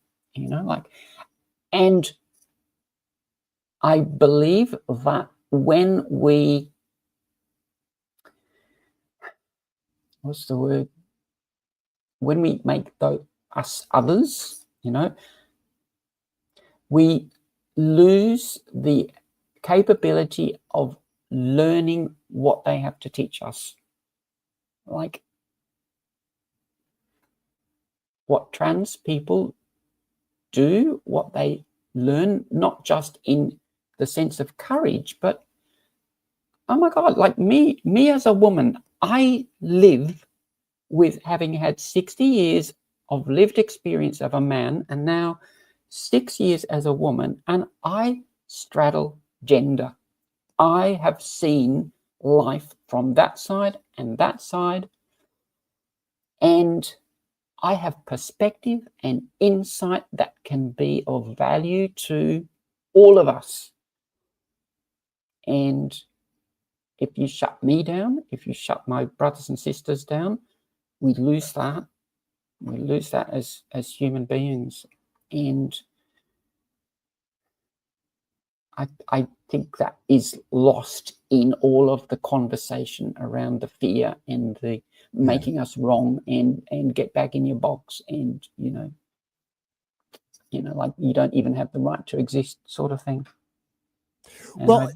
and I believe that when we, when we make us others, we lose the capability of learning what they have to teach us. Like what trans people do, what they learn, not just in the sense of courage, but oh my God, like me as a woman, I live with having had 60 years of lived experience of a man and now 6 years as a woman, and I straddle gender. I have seen life from that side and that side, and I have perspective and insight that can be of value to all of us. And if you shut me down, if you shut my brothers and sisters down, we lose that. We lose that as human beings. And I think that is lost in all of the conversation around the fear and the making us wrong and get back in your box and, like you don't even have the right to exist sort of thing. And well,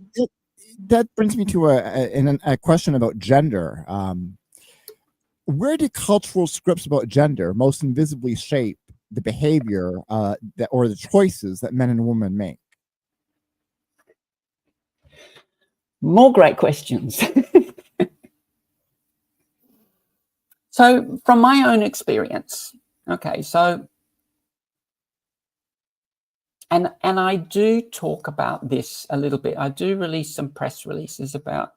that brings me to a question about gender. Where do cultural scripts about gender most invisibly shape the behavior or the choices that men and women make? More great questions. So from my own experience, okay, so and I do talk about this a little bit. I do release some press releases about,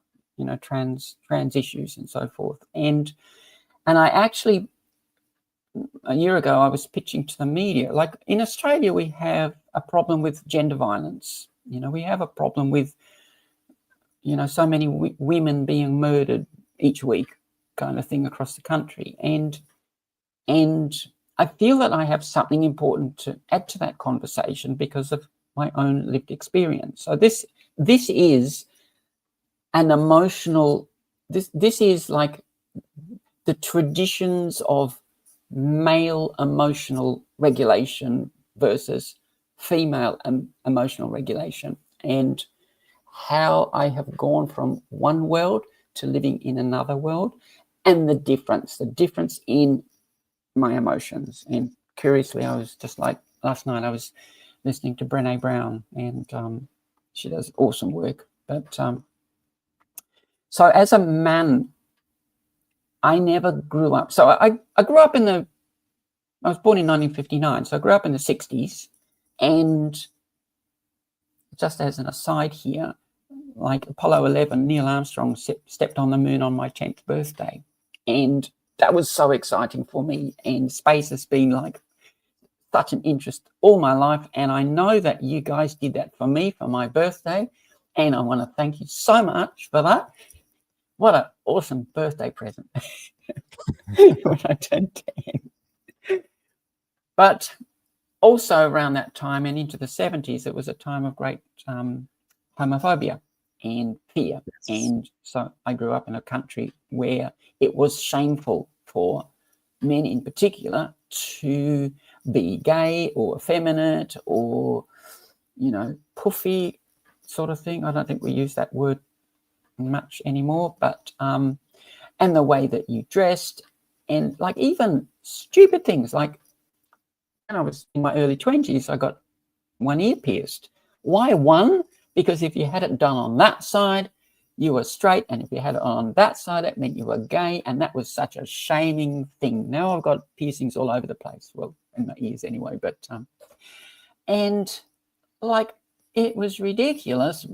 trans issues and so forth. And I actually, a year ago, I was pitching to the media, like in Australia, we have a problem with gender violence. We have a problem with, so many women being murdered each week kind of thing across the country. And I feel that I have something important to add to that conversation because of my own lived experience. So this is an emotional, this is like the traditions of male emotional regulation versus female emotional regulation, and how I have gone from one world to living in another world, and the difference in my emotions. And curiously, I was just like last night, I was listening to Brené Brown, and she does awesome work. But so as a man, I never grew up. So I grew up I was born in 1959, so I grew up in the 60s. And just as an aside here, like Apollo 11, Neil Armstrong stepped on the moon on my 10th birthday. And that was so exciting for me. And space has been like such an interest all my life. And I know that you guys did that for me for my birthday. And I want to thank you so much for that. What an awesome birthday present when I turned 10. But also around that time and into the 70s, it was a time of great homophobia and fear. Yes. And so I grew up in a country where it was shameful for men in particular to be gay or effeminate or, puffy sort of thing. I don't think we use that word much anymore, but and the way that you dressed, and like even stupid things like when I was in my early 20s, I got one ear pierced. Why one? because if you had it done on that side, you were straight, and if you had it on that side, it meant you were gay, and that was such a shaming thing. Now I've got piercings all over the place, well, in my ears anyway, but and like, it was ridiculous,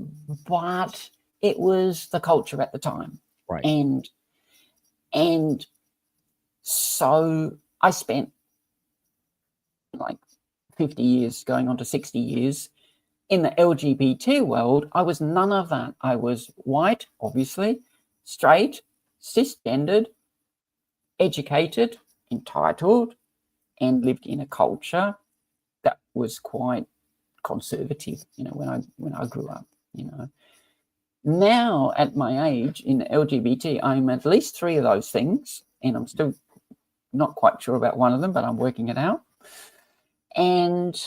but it was the culture at the time. Right. And so I spent like 50 years, going on to 60 years, in the LGBT world. I was none of that. I was white, obviously, straight, cisgendered, educated, entitled, and lived in a culture that was quite conservative, you know, when I grew up, you know. Now, at my age, in LGBT, I'm at least 3 of those things, and I'm still not quite sure about one of them, but I'm working it out. And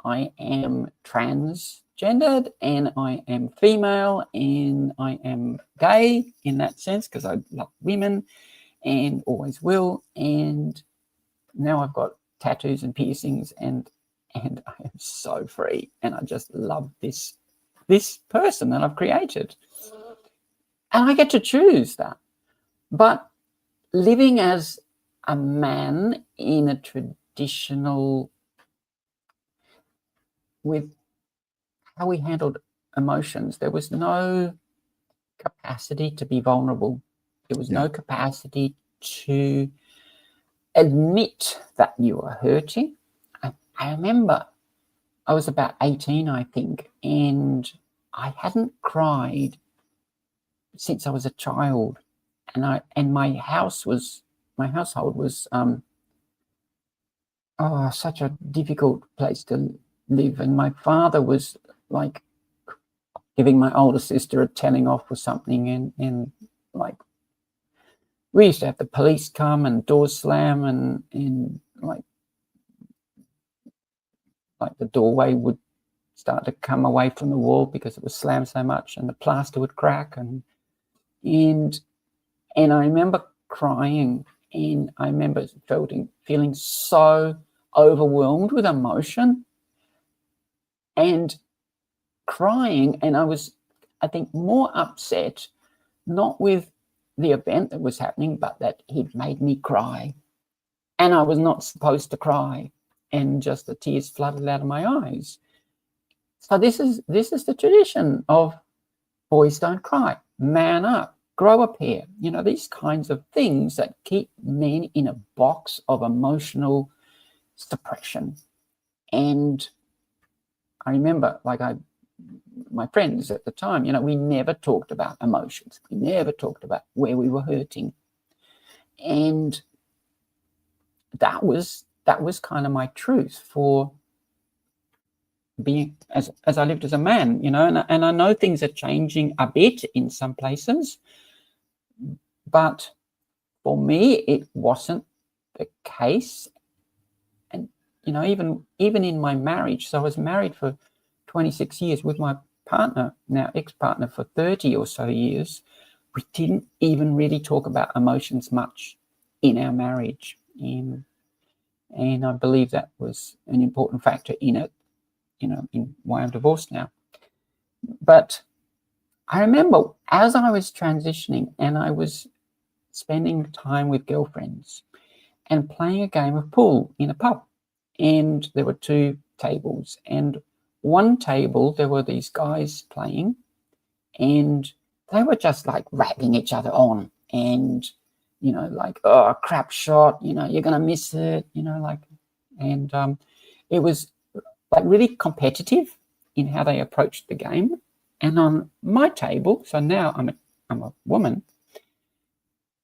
I am transgendered, and I am female, and I am gay in that sense, because I love women and always will. And now I've got tattoos and piercings, and I am so free, and I just love this person that I've created, and I get to choose that. But living as a man in a traditional, with how we handled emotions, there was no capacity to be vulnerable. There was no capacity to admit that you were hurting. I remember I was about 18, I think, and I hadn't cried since I was a child, and my household was such a difficult place to live, and my father was like giving my older sister a telling off for something, and like we used to have the police come and doors slam, and like the doorway would start to come away from the wall because it was slammed so much, and the plaster would crack, and I remember crying, and I remember feeling so overwhelmed with emotion and crying, and I was, I think, more upset, not with the event that was happening, but that he'd made me cry, and I was not supposed to cry, and just the tears flooded out of my eyes. So this is the tradition of boys don't cry, man up, grow a pair, you know, these kinds of things that keep men in a box of emotional suppression. And I remember, like, my friends at the time, you know, we never talked about emotions. We never talked about where we were hurting. And that was kind of my truth for being as I lived as a man, you know, and I know things are changing a bit in some places, but for me it wasn't the case. And you know, even in my marriage, so I was married for 26 years with my partner, now ex-partner, for 30 or so years. We didn't even really talk about emotions much in our marriage, and I believe that was an important factor in it, you know, in why I'm divorced now. But I remember as I was transitioning, and I was spending time with girlfriends and playing a game of pool in a pub, and there were 2 tables, and one table there were these guys playing, and they were just like rapping each other on, and you know, like, oh, crap shot, you know, you're gonna miss it, you know, like, and it was like really competitive in how they approached the game. And on my table, so now I'm a woman,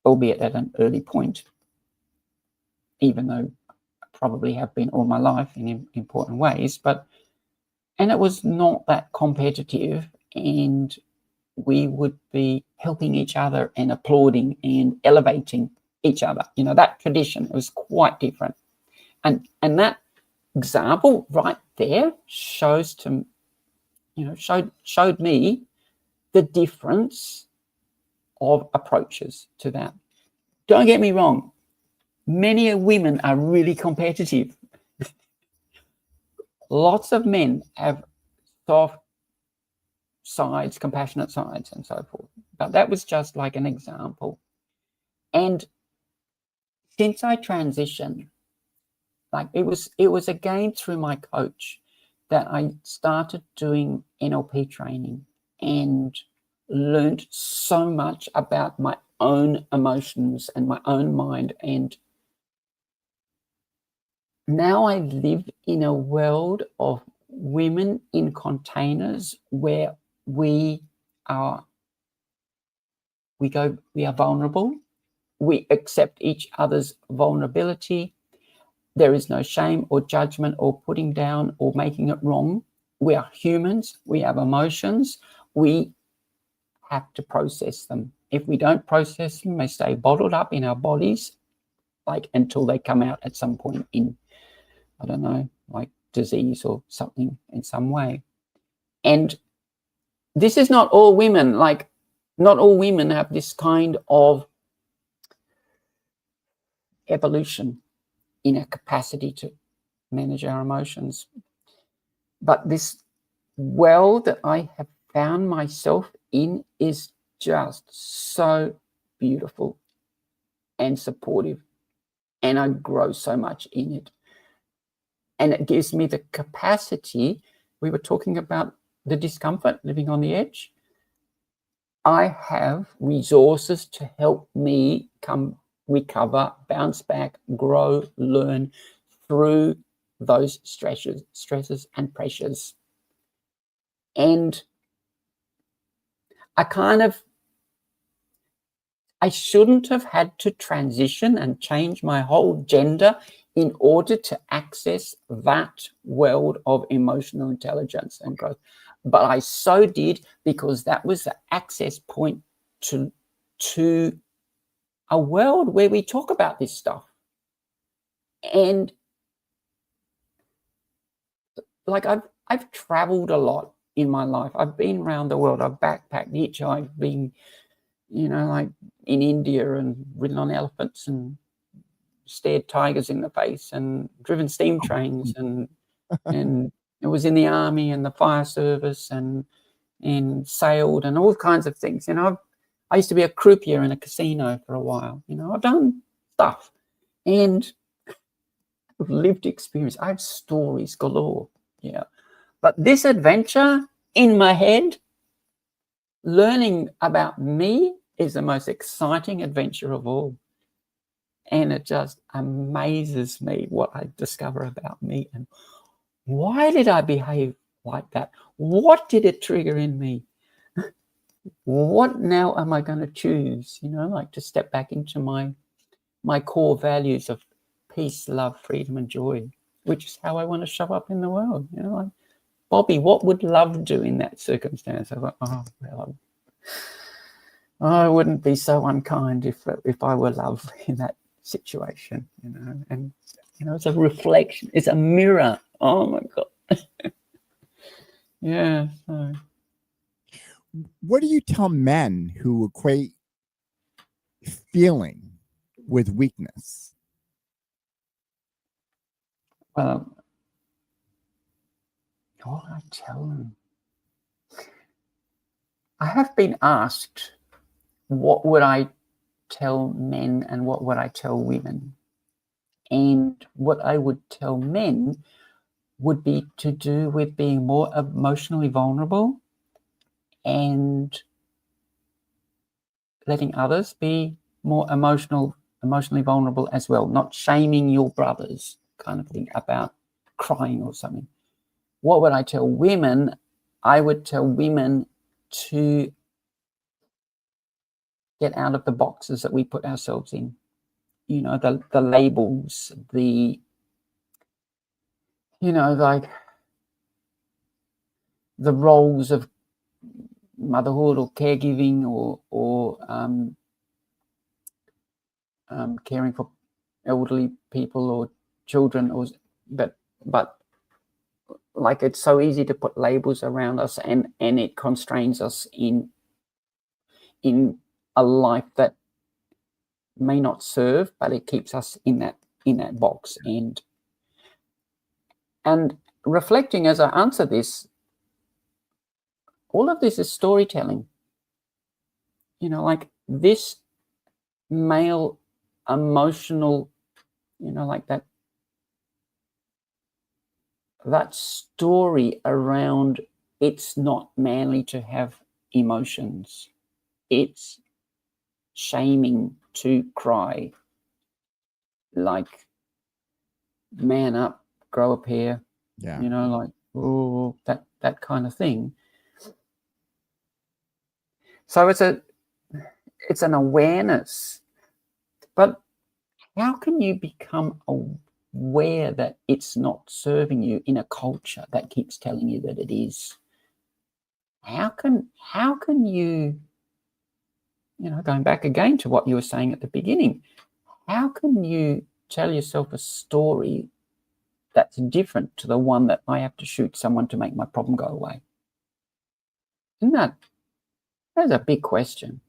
albeit at an early point, even though I probably have been all my life in important ways, and it was not that competitive, and we would be helping each other and applauding and elevating each other. You know, that tradition was quite different. And that example right there showed me the difference of approaches to that. Don't get me wrong, many women are really competitive. Lots of men have soft, sides, compassionate sides, and so forth. But that was just like an example. And since I transitioned, like it was again through my coach that I started doing NLP training and learned so much about my own emotions and my own mind. And now I live in a world of women in containers where we are vulnerable. We accept each other's vulnerability. There is no shame or judgment or putting down or making it wrong. We are humans. We have emotions. We have to process them. If we don't process them, they stay bottled up in our bodies, like until they come out at some point in, I don't know, like disease or something in some way. And this is not all women. Like, not all women have this kind of evolution in a capacity to manage our emotions. But this world that I have found myself in is just so beautiful and supportive, and I grow so much in it. And it gives me the capacity. We were talking about the discomfort, living on the edge. I have resources to help me recover, bounce back, grow, learn through those stresses and pressures. And I shouldn't have had to transition and change my whole gender in order to access that world of emotional intelligence and growth. But I so did, because that was the access point to a world where we talk about this stuff. And like I've traveled a lot in my life. I've been around the world. I've backpacked, hitchhiked, been, like in India and ridden on elephants and stared tigers in the face and driven steam trains and it was in the army and the fire service and sailed and all kinds of things. I used to be a croupier in a casino for a while. I've done stuff and I've lived experience. I have stories galore. Yeah. But this adventure in my head, learning about me, is the most exciting adventure of all. And it just amazes me what I discover about me. And why did I behave like that? What did it trigger in me? What now am I going to choose? Like to step back into my core values of peace, love, freedom, and joy, which is how I want to show up in the world. Like, Bobbi, what would love do in that circumstance? I thought, I wouldn't be so unkind if I were love in that situation, and it's a reflection, it's a mirror. Oh my God. Yeah. So. What do you tell men who equate feeling with weakness? Well, what do I tell them? I have been asked, what would I tell men and what would I tell women? And what I would tell men would be to do with being more emotionally vulnerable and letting others be more emotionally vulnerable as well, not shaming your brothers kind of thing about crying or something. What would I tell women? I would tell women to get out of the boxes that we put ourselves in. The labels, like the roles of motherhood or caregiving or caring for elderly people or children, but like it's so easy to put labels around us and it constrains us in a life that may not serve, but it keeps us in that box. And reflecting as I answer this, all of this is storytelling. You know, like this male emotional, you know, like that story around it's not manly to have emotions. It's shaming to cry. Like, man up, grow a pair. Yeah. You know, like, oh, that kind of thing. So it's an awareness. But how can you become aware that it's not serving you in a culture that keeps telling you that it is? How can you, you know, going back again to what you were saying at the beginning, how can you tell yourself a story that's different to the one that I have to shoot someone to make my problem go away? Isn't that's a big question.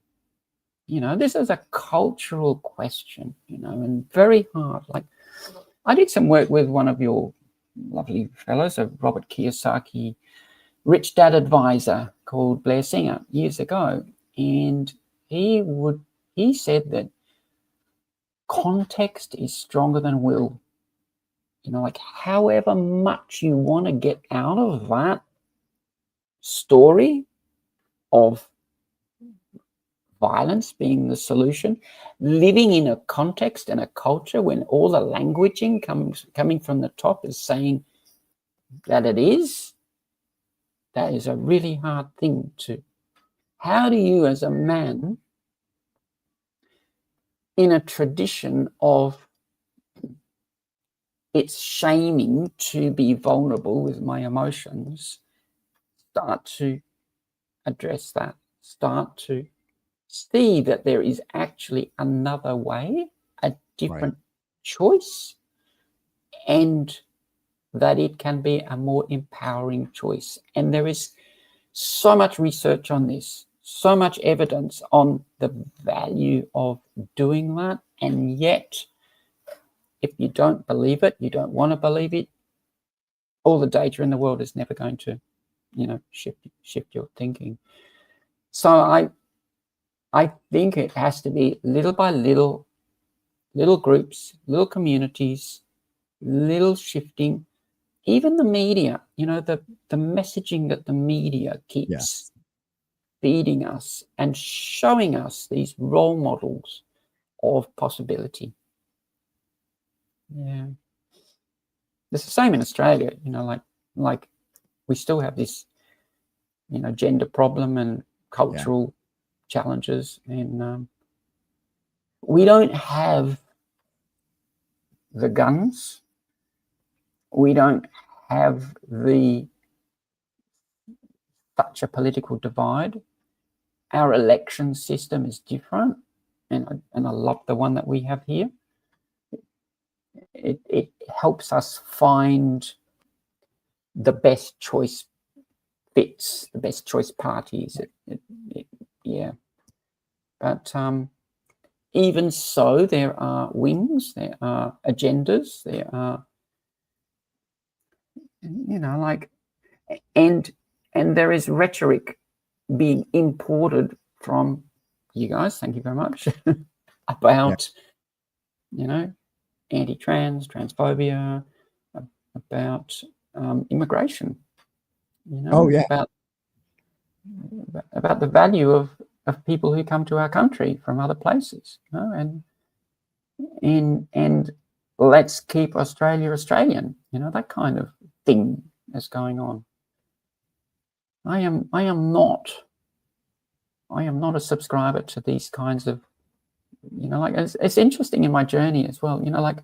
You know, this is a cultural question, you know, and very hard. Like, I did some work with one of your lovely fellows, Robert Kiyosaki, Rich Dad advisor called Blair Singer years ago. And he said that context is stronger than will. You know, like however much you want to get out of that story of violence being the solution, living in a context and a culture when all the languaging coming from the top is saying that it is, that is a really hard thing to. How do you, as a man, in a tradition of it's shaming to be vulnerable with my emotions, start to address that, start to see that there is actually another way, a different choice, and that it can be a more empowering choice. And there is so much research on this, so much evidence on the value of doing that. And yet, if you don't believe it, you don't want to believe it, all the data in the world is never going to, you know, shift your thinking. So I think it has to be little by little groups, little communities, little shifting. Even the media, you know, the messaging that the media keeps feeding us and showing us these role models of possibility. Yeah. It's the same in Australia, you know, like we still have this, you know, gender problem and cultural challenges, and we don't have the guns, we don't have such a political divide. Our election system is different, and I love the one that we have here. It helps us find the best choice fits, the best choice parties. Yeah. But even so, there are wings, there are agendas, there are, you know, like, and there is rhetoric being imported from you guys, thank you very much, about, you know, anti-trans, transphobia, about immigration, you know, about the value of people who come to our country from other places, you know, and let's keep Australia Australian, you know, that kind of thing is going on. I am not a subscriber to these kinds of, you know, like, it's interesting in my journey as well, you know, like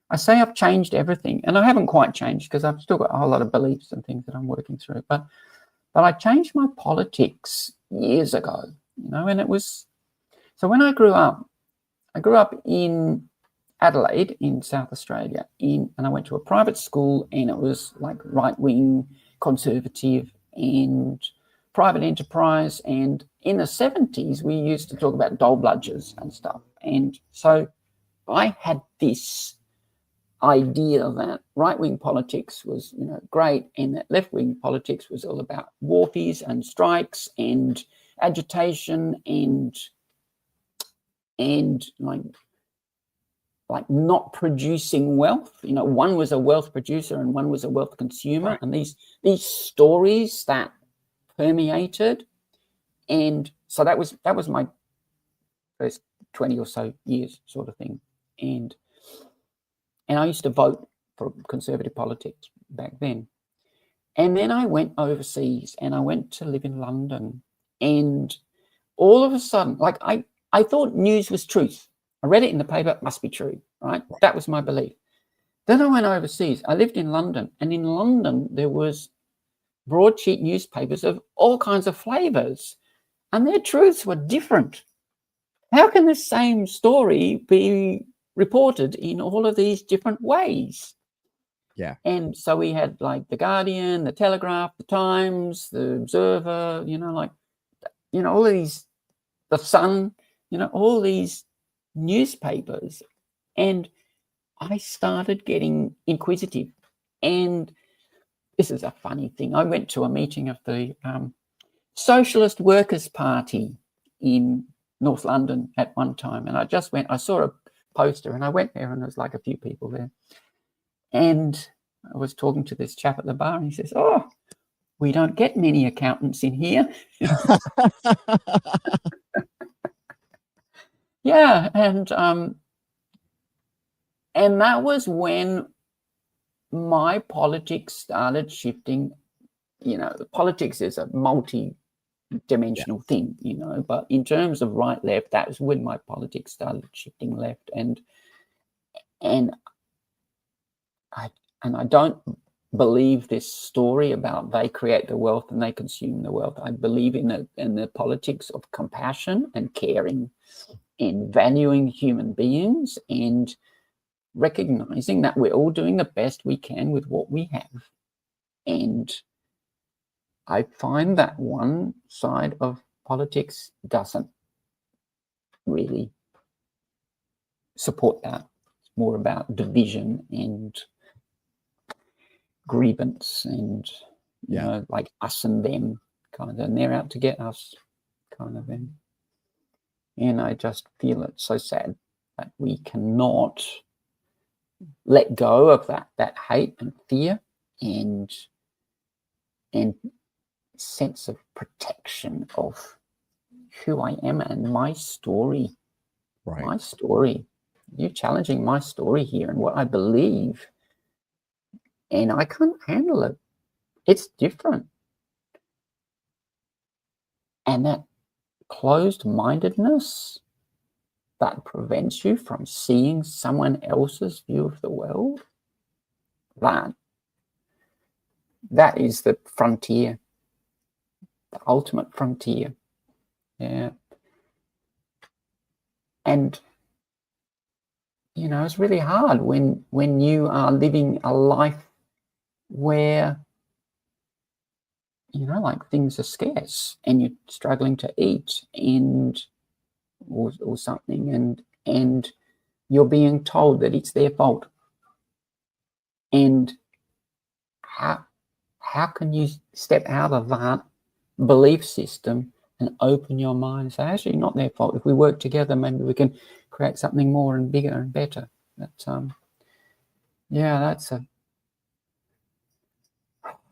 I say I've changed everything, and I haven't quite changed because I've still got a whole lot of beliefs and things that I'm working through, but I changed my politics years ago, you know, and it was, so when I grew up in Adelaide in South Australia, and I went to a private school, and it was like right-wing, conservative, and private enterprise. And in the 70s, we used to talk about dole bludgers and stuff. And so I had this idea that right-wing politics was, great, and that left-wing politics was all about warfies and strikes and agitation and like not producing wealth. One was a wealth producer and one was a wealth consumer. Right. And these stories that permeated. And so that was my first 20 or so years sort of thing. And I used to vote for conservative politics back then. And then I went overseas and I went to live in London. And all of a sudden, like I thought news was truth. I read it in the paper, it must be true, right? That was my belief. Then I went overseas. I lived in London. And in London, there was broadsheet newspapers of all kinds of flavors. And their truths were different. How can the same story be reported in all of these different ways? Yeah. And so we had like the Guardian, the Telegraph, the Times, the Observer, all of these, the Sun, all these newspapers. And I started getting inquisitive. And this is a funny thing. I went to a meeting of the Socialist Workers' Party in North London at one time. And I saw a poster and I went there and there was like a few people there. And I was talking to this chap at the bar and he says, "Oh, we don't get many accountants in here." Yeah. And that was when my politics started shifting. Politics is a multi-dimensional thing, but in terms of right left, that was when my politics started shifting left. And I don't believe this story about they create the wealth and they consume the wealth. I believe in the politics of compassion and caring and valuing human beings and recognizing that we're all doing the best we can with what we have. And I find that one side of politics doesn't really support that. It's more about division and grievance and, like us and them kind of, and they're out to get us kind of thing. And I just feel it's so sad that we cannot let go of that hate and fear and sense of protection of who I am and my story. Right. My story. You're challenging my story here and what I believe. And I can't handle it. It's different. And that closed-mindedness that prevents you from seeing someone else's view of the world, that is the frontier, the ultimate frontier. Yeah. And, it's really hard when you are living a life where, like things are scarce and you're struggling to eat or something, and you're being told that it's their fault. And how can you step out of that belief system and open your mind and say, actually, not their fault. If we work together, maybe we can create something more and bigger and better.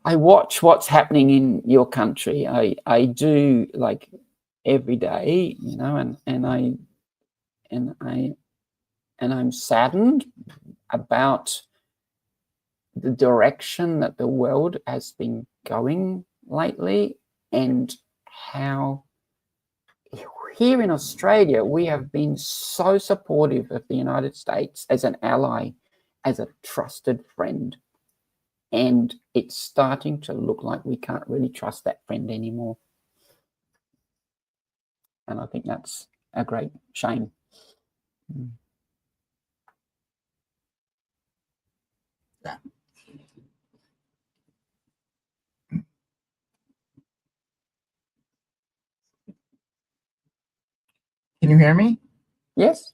I watch what's happening in your country. I do, like, every day, and I'm saddened about the direction that the world has been going lately, and how here in Australia we have been so supportive of the United States as an ally, as a trusted friend, and it's starting to look like we can't really trust that friend anymore. And I think that's a great shame. Yeah. Can you hear me? Yes.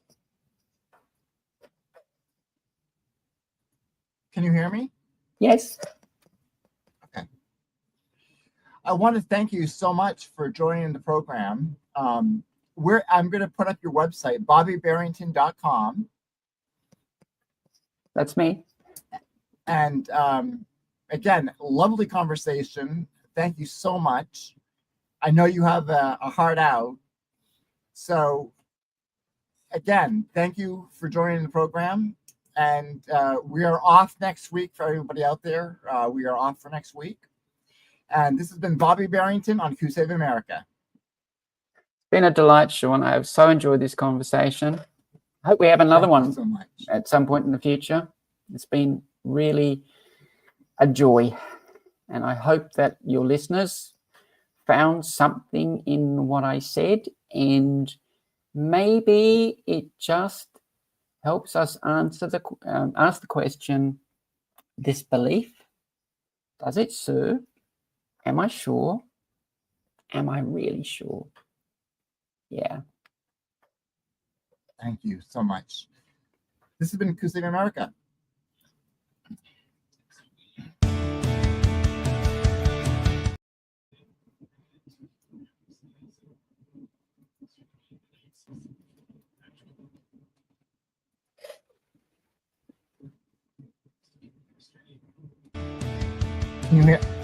Can you hear me? Yes. Okay. I want to thank you so much for joining the program. I'm going to put up your website, bobbibarrington.com. That's me. And again, lovely conversation. Thank you so much. I know you have a heart out. So again, thank you for joining the program. And we are off next week for everybody out there. We are off for next week. And this has been Bobbi Barrington on Crusade America. It's been a delight, Sean. I have so enjoyed this conversation. I hope we have another one so much. at some point in the future. It's been really a joy. And I hope that your listeners found something in what I said, and maybe it just helps us ask the question, this belief, does it serve? Am I sure? Am I really sure? Yeah. Thank you so much. This has been Crusade America. Can you hear?